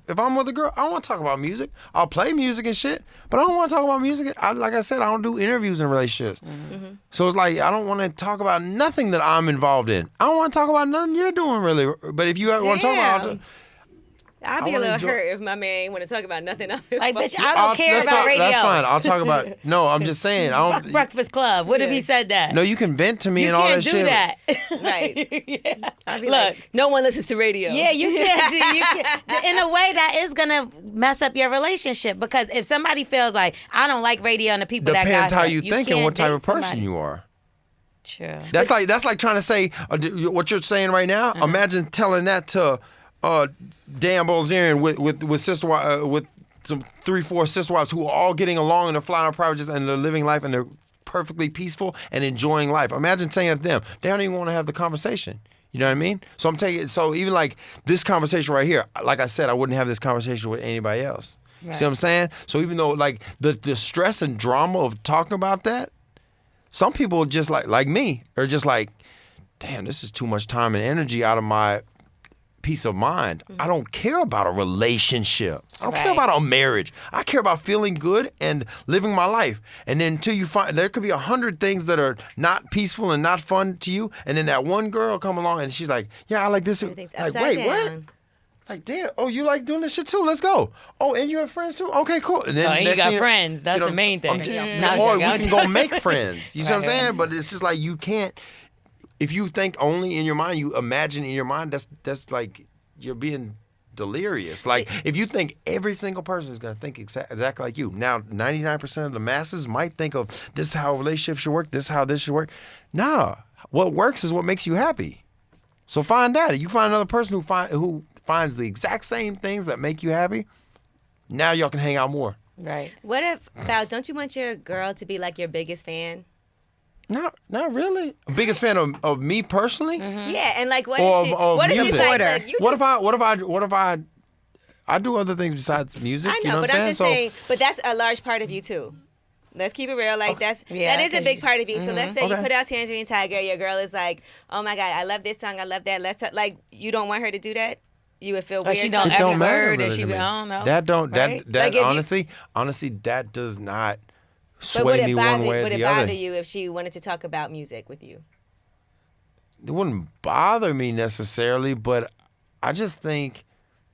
If I'm with a girl, I don't want to talk about music. I'll play music and shit, but I don't want to talk about music. Like I said, I don't do interviews in relationships. Mm-hmm. So it's like I don't want to talk about nothing that I'm involved in. I don't want to talk about nothing you're doing really. But if you want to talk about, I'd be a little hurt if my man ain't want to talk about nothing else. Like, bitch, I don't care about radio. That's fine. I'll talk about. No, I'm just saying. I don't. Fuck Breakfast Club. What if he said that? No, you can vent to me and all that shit. You can't do that. Right. Yeah. I'd be like, no one listens to radio. Yeah, you can't. You can't. In a way, that is gonna mess up your relationship because if somebody feels like I don't like radio and the people that depends gossip, how you think and can't what type date of person somebody. you are. True. That's like trying to say what you're saying right now. Imagine telling that to Dan Bilzerian with sister with some 3-4 sister wives who are all getting along and they're flying on private jets and they're living life and they're perfectly peaceful and enjoying life. Imagine saying that to them. They don't even want to have the conversation. You know what I mean? So even like this conversation right here, like I said, I wouldn't have this conversation with anybody else. Right. See what I'm saying? So even though like the stress and drama of talking about that, some people just like me are just like, damn, this is too much time and energy out of my peace of mind. I don't care about a relationship. I don't care about a marriage. I care about feeling good and living my life. And then until you find, there could be 100 things that are not peaceful and not fun to you. And then that one girl come along and she's like, yeah, I like this. Everything's Like, upside wait, down. what? Like, damn, oh, you like doing this shit too? Let's go. Oh, and you have friends too? Okay, cool. And then Oh, and you next got thing friends. That's the main thing. Not or joking. we can go make friends. You see what I'm Right. saying? But it's just like you can't, if you think only in your mind, you imagine in your mind, that's like, you're being delirious. Like, if you think every single person is going to think exactly like you, now 99% of the masses might think of this is how a relationship should work, this is how this should work. Nah, what works is what makes you happy. So find that. You find another person who finds the exact same things that make you happy, now y'all can hang out more. Right. What about, don't you want your girl to be like your biggest fan? Not really. Biggest fan of me personally? Yeah, and like what Or if she, of what if she's music. like you What just, if I do other things besides music? I know, you know but what I'm I'm just saying? saying, but that's a large part of you too. Let's keep it real. Like that is a 'cause big part of you. So let's say you Okay. put out Tangerine Tiger, your girl is like, oh my God, I love this song, I love that. Let's talk. Like you don't want her to do that. You would feel Or weird. she don't It every don't matter word and really she to be, me. I don't know. That don't Right? that Like, if honestly that does not But would sway me it one bother, way or would it the bother other. you if she wanted to talk about music with you? It wouldn't bother me necessarily, but I just think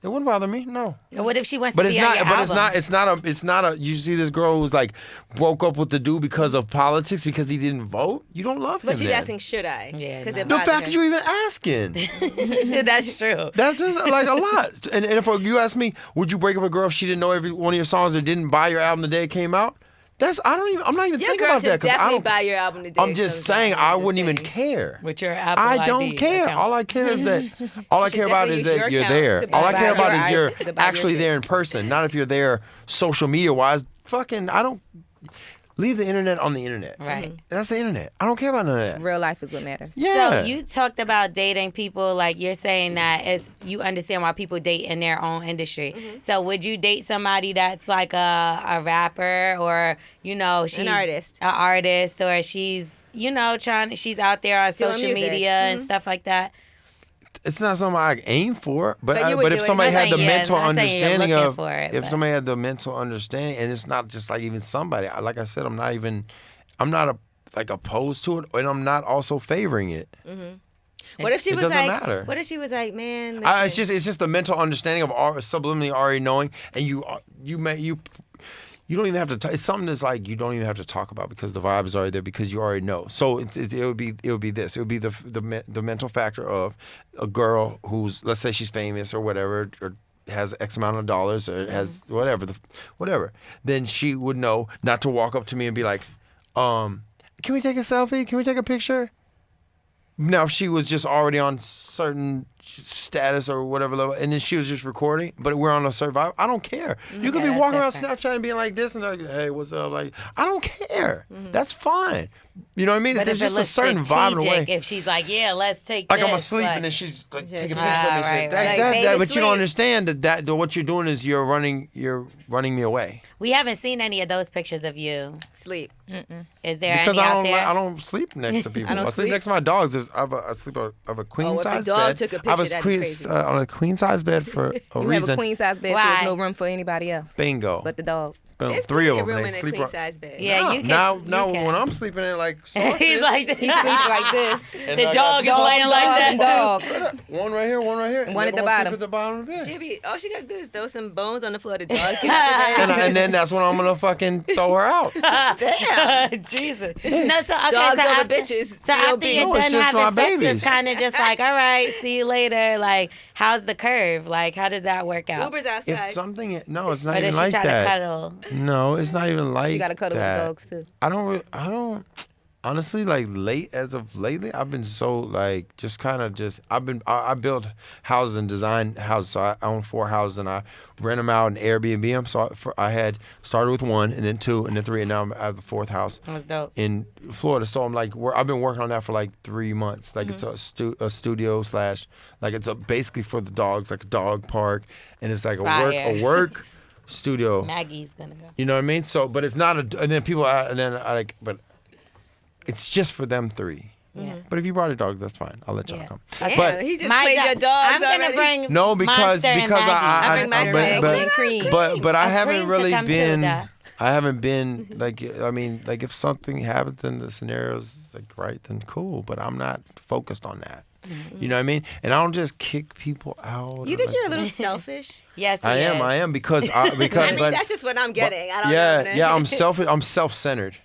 it wouldn't bother me. No. What if she wants But to it's be on not. your But album? it's not a. You see this girl who's like broke up with the dude because of politics because he didn't vote. You don't love him. But she's then. asking, should I? Yeah, Because no. it The bothers fact her. that you're even asking. That's true. That's just like a lot. And if you ask me, would you break up with a girl if she didn't know every one of your songs or didn't buy your album the day it came out? I'm not even Your thinking girl about should that. 'Cause I definitely don't, buy your album today. I'm just saying I wouldn't even care. With your Apple I ID don't care. account. All I care is that all I should care about definitely is use that your you're account there. to buy All I care about your is you're to buy your actually shit. there in person, not if you're there social media wise. Fucking, I don't leave the internet on the internet. Right. That's the internet. I don't care about none of that. Real life is what matters. Yeah. So you talked about dating people, like you're saying that you understand why people date in their own industry. So would you date somebody that's like a rapper or, she's An artist. an artist, or she's, she's out there on Doing social music. media and stuff like that? It's not something I aim for, But you would but if do it. somebody I'm had the saying, mental I'm saying you're understanding looking of, for it, if but- somebody had the mental understanding, and it's not just like even somebody, like I said, I'm not opposed to it, and I'm not also favoring it. What if she It was doesn't like? matter. What if she was like, man? It's listen, just the mental understanding of subliminally already knowing, and you don't even have to. It's something that's like you don't even have to talk about because the vibe is already there because you already know. So it would be this. It would be the mental factor of a girl who's, let's say she's famous or whatever, or has X amount of dollars or has whatever. Then she would know not to walk up to me and be like, "Can we take a selfie? Can we take a picture?" Now, if she was just already on certain status or whatever level, and then she was just recording, but we're on a certain vibe, I don't care. You could Yeah, be that's walking around different. Snapchat and being like this and like, hey, what's up? Like, I don't care. That's fine. You know what I mean? But There's if it just a looks certain vibe in a way. strategic, if she's like, yeah, let's take Like this. I'm asleep like, and then she's like Just- taking a picture of me. Ah, and shit. right, That- right. that- Like, that- baby, but you don't sleep. understand that what you're doing is you're running me away. we haven't seen any of those pictures of you. sleep. Is there Because any I out don't there? I don't sleep next to people. I don't sleep sleep. next to my dogs. I sleep on a queen if the size dog bed. took a I have picture, that'd be queen, crazy. on a queen size bed for a You have reason. a queen size bed, so Why? there's no room for anybody else Bingo. but the dog. boom, There's three of plenty them. room They in a sleep queen right. size bed. Yeah, you can. Now you can. when I'm sleeping in it like He's starfish, like He sleeps like this. and the I dog is got laying like dog, that and too. dog. one right here, one right here, and One the at the other bottom. sleep at the bottom of the bed. She'll be, all she gotta do is throw some bones on the floor. The dogs get out the bed. And then that's when I'm gonna fucking throw her out. Damn. Jesus. No, so okay, Dogs so over after, bitches. so after you're No, it's done just my having sex, babies. it's kind of just like, all right, see you later. Like, how's the curve? Like, how does that work out? Uber's If outside. something, no, it's not Or even does she like try that. to cuddle? No, it's not even like You gotta cuddle with that. dogs too. I don't. Honestly, like as of lately, I've been so like just kind of just I build houses and design houses. So I own 4 houses and I rent them out and Airbnb them. So I had started with 1 and then 2 and then 3 and now I have the 4th house That's dope. in Florida. So I'm like I've been working on that for like 3 months. Like it's a studio / like it's basically for the dogs, like a dog park, and it's like a work studio. Maggie's gonna go. You know what I mean? So, but it's not a. And then people, and then I like, but it's just for them 3. Yeah. But if you brought a dog, that's fine. I'll let y'all Yeah. come. Damn, But he just My played dog- your dogs I'm gonna already. bring no, because Monster and because Maggie. I bring Monster and Maggie and Cream. but I A haven't Cream really could come too, been. though. I haven't been like I mean like if something happens in the scenarios like right then cool. But I'm not focused on that. You know what I mean? And I don't just kick people out. You or, think like, you're a little selfish? Yes, he I is. am because because I mean, but, that's just what I'm getting. I don't yeah, know. yeah, I'm self-centered.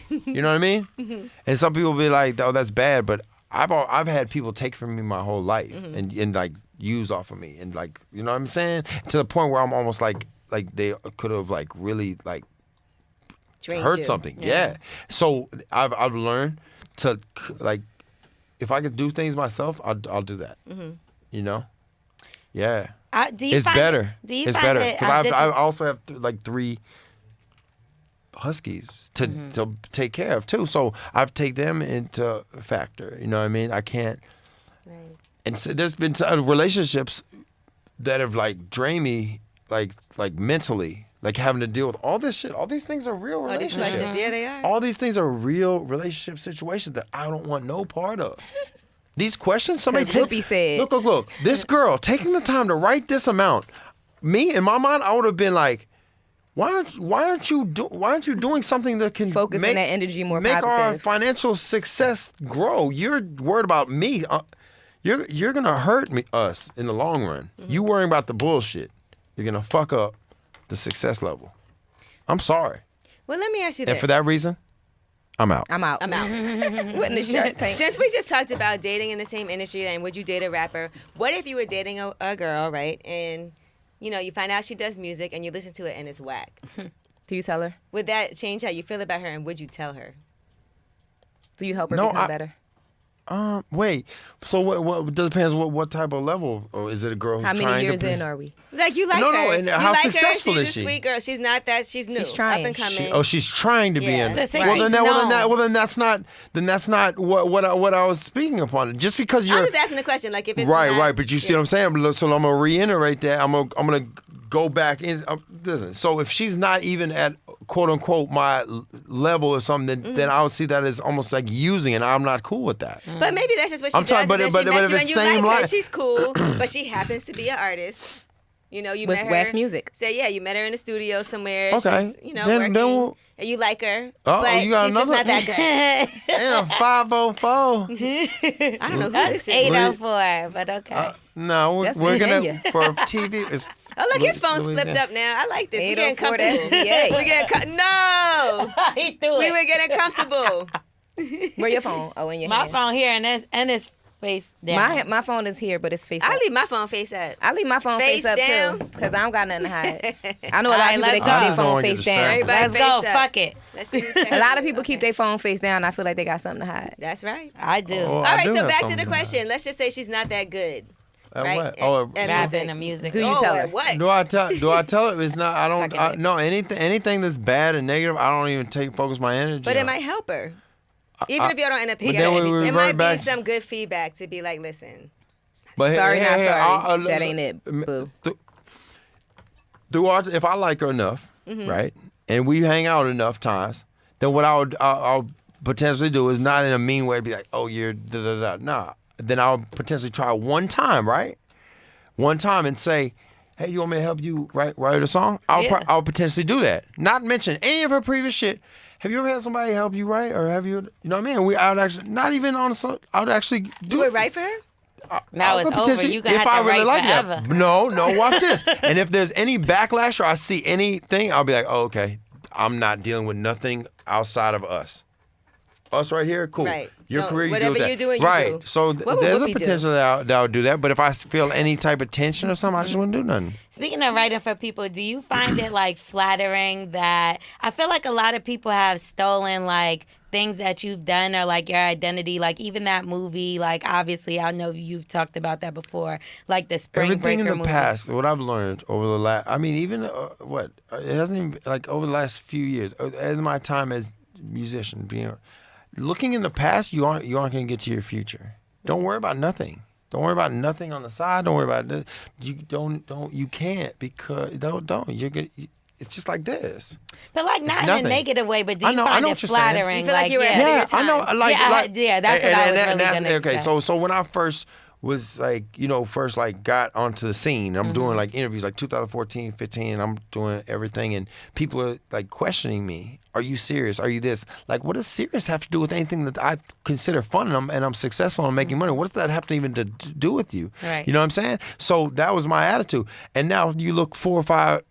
You know what I mean? And some people be like, "Oh, that's bad," but I've had people take from me my whole life and like use off of me and like you know what I'm saying to the point where I'm almost like they could have like really like Drained hurt you. something. Yeah. So I've learned to like if I could do things myself, I'll do that. You know? Yeah. Do you It's find better. Do you It's find better it, because this I is- also have like 3 huskies to take care of too. So I've take them into factor. You know what I mean? I can't. Right. And so there's been relationships that have like drained me like mentally, like having to deal with all this shit. All these things are real Oh, these relationships. questions. Yeah, they are. All these things are real relationship situations that I don't want no part of. These questions, somebody Because Whoopi said- look. This girl taking the time to write this amount. Me, in my mind, I would have been like, why aren't you doing something that can Focus make on that energy more make our positive. financial success grow? You're worried about me. You're gonna hurt us in the long run. You worrying about the bullshit. You're gonna fuck up the success level. I'm sorry. Well, let me ask you this. And for that reason, I'm out. I'm out. I'm out. What in the Shark Tank? Since we just talked about dating in the same industry and would you date a rapper, what if you were dating a girl, right? And, you know, you find out she does music and you listen to it and it's whack. Do you tell her? Would that change how you feel about her and would you tell her? Do you help her No, become better? Wait. So what depends what type of level, or is it a girl who's How many trying years to be, in are we? Like you like No, her. no, and you how like successful her. is She's she? a sweet girl. She's not that. She's new. trying. Up and coming. she's trying to be Yeah. in. So say Well, she's then known. that's not what I was speaking upon. Just because I'm you're just asking a question. Like if it's right, not, right. But you see what I'm saying? So I'm gonna reiterate that. I'm gonna go back in. Listen. So if she's not even at quote unquote my level or something, then I would see that as almost like using, and I'm not cool with that. But maybe that's just what she I'm does. sorry, but and then if she met you it's and you same like her. line- She's cool, but she happens to be an artist. You know, you With met her. whack music. Say, yeah, you met her in the studio somewhere. Okay. She's, you know, Then working. we'll- and you like her. Uh-oh, but you got she's just another- not that good. Damn, 504. I don't know who That's this is. 804, but okay. No, That's we're Virginia. gonna for TV. It's Oh, look, his phone's Louisiana. flipped up now. I like this. We're getting 804, comfortable. that's VA. We're getting no. he threw We it. were getting comfortable. Where your phone? Oh, in your My hand. phone here and it's face down. My phone is here, but it's face I up. leave my phone face up. I leave my phone Face face, up down. too, because I don't got nothing to hide. I know a lot Alright, of people let's they keep go. their Don't phone wanna get face down. distracted. Everybody Let's face go. up. Fuck it. Let's see what's A lot of people keep their phone face down. I feel like they got something to hide. That's right. I do. Oh, All I right, do so have back to the something. question. Let's just say she's not that good. At right? what? At- Oh, at Rapping the music. music. Do you tell her? at what? do I tell her it's not? I don't. Sucking it. No, anything that's bad and negative, I don't even focus my energy. But it on. might help her. Even if y'all don't end up But then together, we it revert might back- be some good feedback to be like, listen, But Sorry, not sorry. I'll- That ain't it, boo. If I like her enough, Mm-hmm. right, and we hang out enough times, then what I'll potentially do is not in a mean way to be like, oh, you're da da da. Nah. Then I'll potentially try one time, right? One time and say, hey, you want me to help you write a song? I'll potentially do that. Not mention any of her previous shit. Have you ever had somebody help you write, or have you know what I mean? I would actually, not even on a song, I would actually do. You would write for her? Now it's over. You gonna have to write forever. No, watch this. And if there's any backlash or I see anything, I'll be like, oh, okay, I'm not dealing with nothing outside of us. Us right here, cool. Right. Your So career, you whatever do that. you're doing, you right. do. So What would there's a Whoopi do? potential that I'll do that. But if I feel any type of tension or something, I just wouldn't do nothing. Speaking of writing for people, do you find it like flattering that I feel like a lot of people have stolen like things that you've done or like your identity, like even that movie, like obviously I know you've talked about that before, like the Spring Everything Breaker in the movie. past, what I've learned over the last, I mean, even it hasn't even like over the last few years, in my time as musician, looking in the past, you aren't gonna get to your future. Don't worry about nothing. Don't worry about nothing on the side. Don't worry about this. You can't because don't. You're good. It's just like this. But like not in nothing. a negative way, but do I you know find it what you're saying. flattering? You feel like you were yeah. ahead of your Yeah, I know. time. Yeah, that's what I was really gonna okay. say. So when I first was like, first like got onto the scene, I'm doing like interviews like 2014, 15, and I'm doing everything, and people are like questioning me. Are you serious? Are you this? Like, what does serious have to do with anything that I consider fun and I'm successful and making money? What does that have to even to do with you? Right. You know what I'm saying? So that was my attitude. And now you look 4 or 5,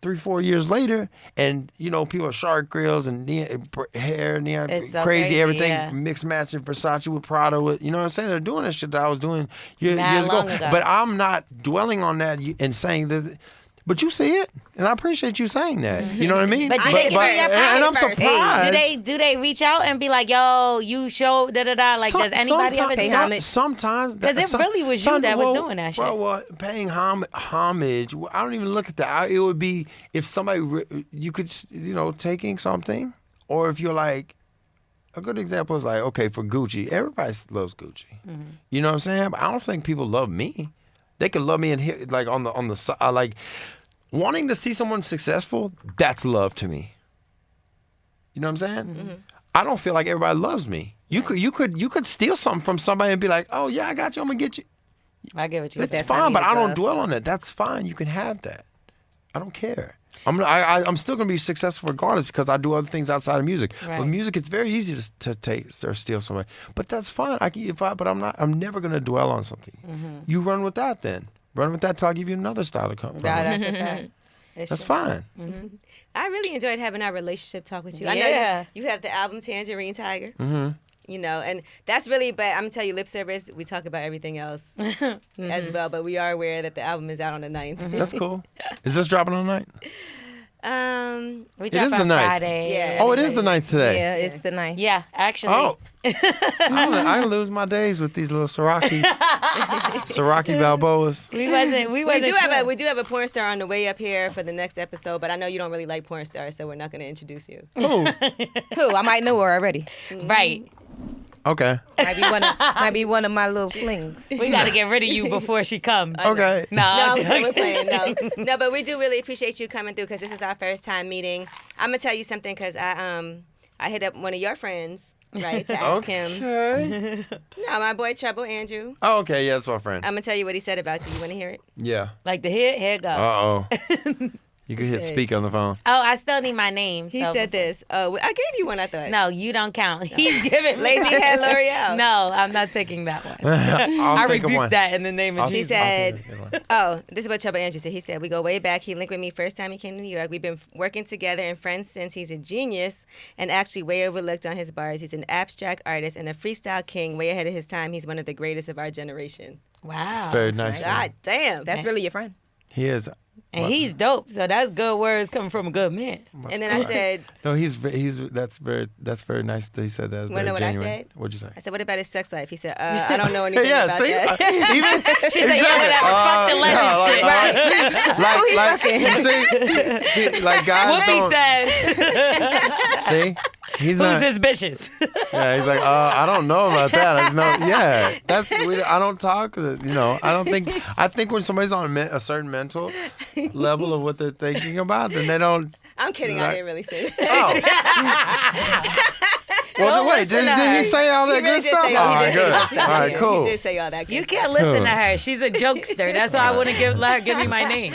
3, 4 years later, and people are shark grills and hair, neon, It's so crazy, everything, yeah. mixed matching Versace with Prada. With, you know what I'm saying? They're doing this shit that I was doing years long ago. But I'm not dwelling on that and saying that. But you see it, and I appreciate you saying that. You know what I mean? But do they give you your and I'm first? surprised. Do they reach out and be like, yo, you show da da da? Like, does anybody ever do that? Sometimes. Because it really was you that was doing that shit. Well, paying homage, I don't even look at that. It would be if somebody, you could, taking something, or if you're like, a good example is like, okay, for Gucci, everybody loves Gucci. Mm-hmm. You know what I'm saying? But I don't think people love me. They could love me and hit like on the side, like wanting to see someone successful. That's love to me. You know what I'm saying? Mm-hmm. I don't feel like everybody loves me. You could steal something from somebody and be like, oh yeah, I got you. I'm gonna get you. I get what you That's said. fine, but I don't love. dwell on that. That's fine. You can have that. I don't care. I'm still gonna be successful regardless because I do other things outside of music. Right. With music, it's very easy to take or steal somebody. But that's fine. But I'm never gonna dwell on something. Mm-hmm. You run with that then. Run with that till I give you another style to come from. That's a fact. That's fine. I really enjoyed having our relationship talk with you. I Yeah. know you have the album Tangerine Tiger. Mm-hmm. And that's really, but I'm gonna tell you, lip service, we talk about everything else as well, but we are aware that the album is out on the 9th. That's cool. Is this dropping on the night? We It drop is the on ninth. Friday. Yeah. Oh, it is the 9th today. Yeah, it's the 9th. Yeah, actually. Oh. I lose my days with these little Siracis. Siraki Balboas. We wasn't We do sure. have a porn star on the way up here for the next episode, but I know you don't really like porn stars, so we're not gonna introduce you. Oh, Who? I might know her already. Right. okay. Might be one of my little flings. We got to get rid of you before she comes. Okay. No, No, I'm I'm saying we're joking. playing. No, but we do really appreciate you coming through because this is our first time meeting. I'm gonna tell you something because I hit up one of your friends, right, to ask him. Okay. No, my boy Trouble Andrew. Oh, okay. Yeah, that's my friend. I'm gonna tell you what he said about you. You want to hear it? Yeah. Like the here go. Uh-oh. You could hit said- speak on the phone. Oh, I still need my name. He so said this. Oh, I gave you one. I thought. No, you don't count. He's giving Lazy head L'Oreal. No, I'm not taking that one. I'll I think of one. rebuke that in the name of I'll- She Jesus. said, I'll think of one. oh, this is what Trouble Andrew said. He said, we go way back. He linked with me first time he came to New York. We've been working together and friends since. He's a genius and actually way overlooked on his bars. He's an abstract artist and a freestyle king, way ahead of his time. He's one of the greatest of our generation. Wow. Very nice. God damn. That's really your friend. He is. And he's dope, so that's good words coming from a good man. And then I said, No, that's very nice that he said that. Wanna know what I genuine. said? Whatuld you say? I said, what about his sex life? He said, I don't know anything Yeah, about see, that. even She said, yeah, whatever, fuck the legend shit. See, like guys Whoopi don't said, see. He's who's not. his bitches? Yeah, he's like, I don't know about that. I just know, yeah, I don't talk. I don't think. I think when somebody's on a certain mental level of what they're thinking about, then they don't. I'm kidding. I Right. didn't really say that. Oh, Well, wait, listen to did he her. say all that He really good did stuff? say All all right, that good. good stuff. All right, Yeah, cool. He did say all that. You Good can't listen to her. She's a jokester. That's why I want to let her give me my name.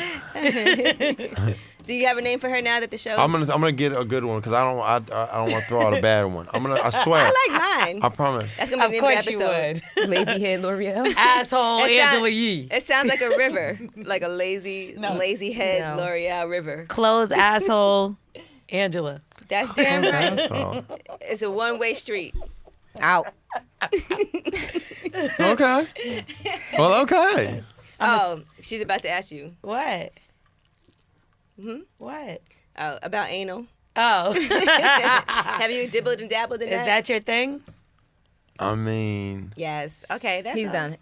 Do you have a name for her now that the show? I'm gonna get a good one because I don't want to throw out a bad one. I swear. I like mine. I promise. That's gonna be Of the name course of you the episode. would. Lazy head L'Oreal. Asshole It sound- Angela Yee. It sounds like a river, like a lazy head No. L'Oreal river. Close asshole Angela. That's damn right. That's all. It's a one-way street. Out. Okay. Well, okay. Oh, she's about to ask you. What? Mhm. What? Oh, about anal. Oh. Is Have you dibbled and dabbled in that? that your thing? I mean, Yes. Okay, that's He's all. done it.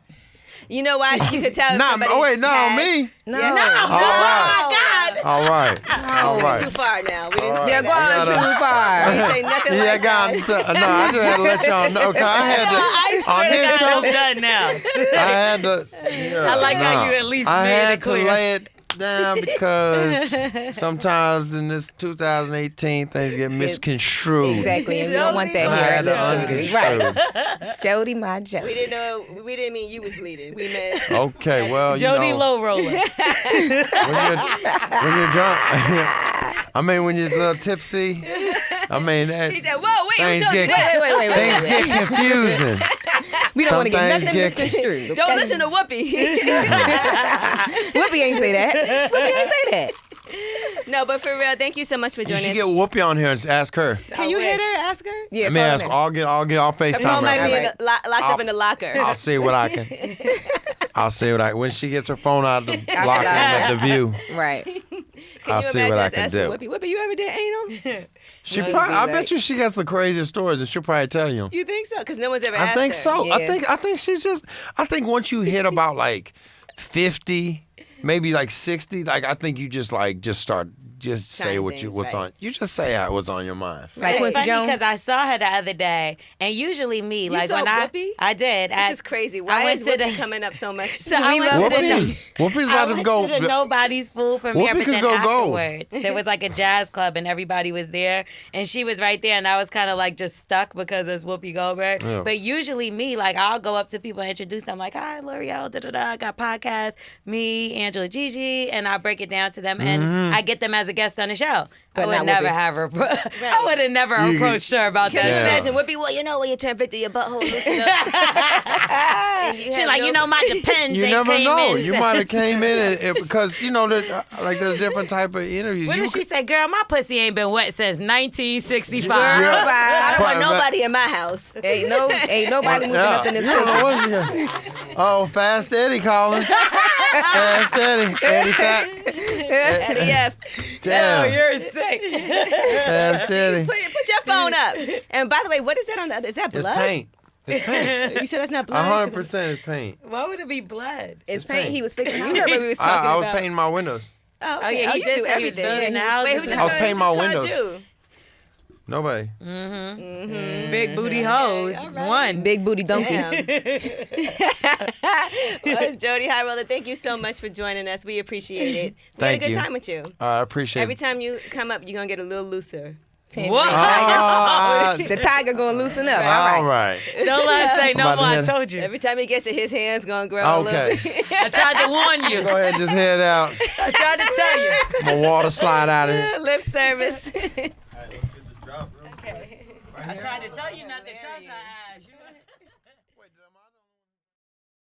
You know why? You could tell. if not. somebody Oh wait, not on has- me. No. Yes. All right. God. All right. All Too right. far now. We didn't All say You're that. going gotta- too far. We didn't say nothing Yeah, like God. that. No, I just had to let y'all know. 'Cause I had to. I On swear to this God, I'm show, done now. I had to. Yeah, I like how nah. you at least I made it had to clear. lay it down because sometimes in this 2018 things get misconstrued. Exactly, and we don't want that I here had at to Lip Service. Right. unconstrued. Jody, my Jody. We didn't know. We didn't mean you was bleeding. We meant. Okay, well, Jody you know, Low Roller. when you're drunk, I mean, when you're a little tipsy, I mean, that, He said, "Whoa, wait, who things told you get that? things get confusing. We don't want to Some get things nothing get- misconstrued. Don't listen to Whoopi." Whoopi ain't say that. Whoopi ain't say that. No, but for real, thank you so much for You joining should us. get Whoopi on here and just ask her. Can you hit her? Ask her. Yeah, Let me call ask. her. I'll Her FaceTime phone might her. be Alright. locked up in the locker. I'll see what I can. I'll see what I when she gets her phone out of the locker at the view. Right. Can I'll you see imagine what I us can asking do. Whoopi, Whoopi, you ever did anal? She No, probably. you'd I be bet like- you she got the craziest stories, and she'll probably tell you. You think so? Because no one's ever I asked think her. so. Yeah. I think she's just. I think once you hit about like 50, maybe like 60, like I think you just start say Trying what things, what's right. on. You just say what's on your mind. Like It's Quincy funny Jones. because I saw her the other day, and usually me, like saw when Whoopi? I did. This is crazy. Why went is to Whoopi the- coming up so much? So I We went love to the Whoopi, Whoopi's I about to went go. to the Nobody's Food premiere, Whoopi but could then go. afterwards, there was like a jazz club and everybody was there, and she was right there, and I was kind of like just stuck because it's Whoopi Goldberg. Yeah. But usually me, like I'll go up to people and introduce them, like, "Hi, L'Oreal, da da da, I got podcast, me, Angela Gigi," and I break it down to them, and I get them as a guest on the show. But I would not never Whoopi. have her. I would have never You- approached her about Can that you Yeah. shit. imagine Whoopi? Well, you know when you turn 50, your butthole loosen up. And you She's have like, no- you know, my depends. You they never came know. in You might have came in and because you know there's different type of interviews. What You did she could- say? Girl, my pussy ain't been wet since 1965. Yeah. I don't want But- nobody in my house. Ain't nobody moving up in this You don't know pussy. what she got. Oh, Fast Eddie calling. Fast Eddie. Eddie Fat. Eddie F. Oh, Damn. you're sick. Fast Eddie. Put your phone up. And by the way, what is that on the other? Is that It's blood? paint. It's paint. You said that's not blood? 100% is paint. Why would it be blood? It's paint. He was fixing You it. heard what we was talking I was about. painting my windows. Oh, Oh, yeah, he you did do say he was everything. building the house. Wait, who just I was called- painting who my just called windows. you? Nobody. Big booty hoes. All right. One. Big booty donkey. Damn. Well, Jody High Roller, thank you so much for joining us. We appreciate it. We Thank had a good you. time with you. I appreciate Every it. time you come up, you're going to get a little looser. Tangerine What? tiger. Oh, The tiger gonna loosen up. all right. Don't let us say no I'm about more. to I hit- told you. Every time he gets it, his hand's going to grow a little Okay. bit. I tried to warn you. Go ahead, just head out. I tried to tell you. My water slide out of here. Lip service. I tried to tell you not to trust her ass. You know?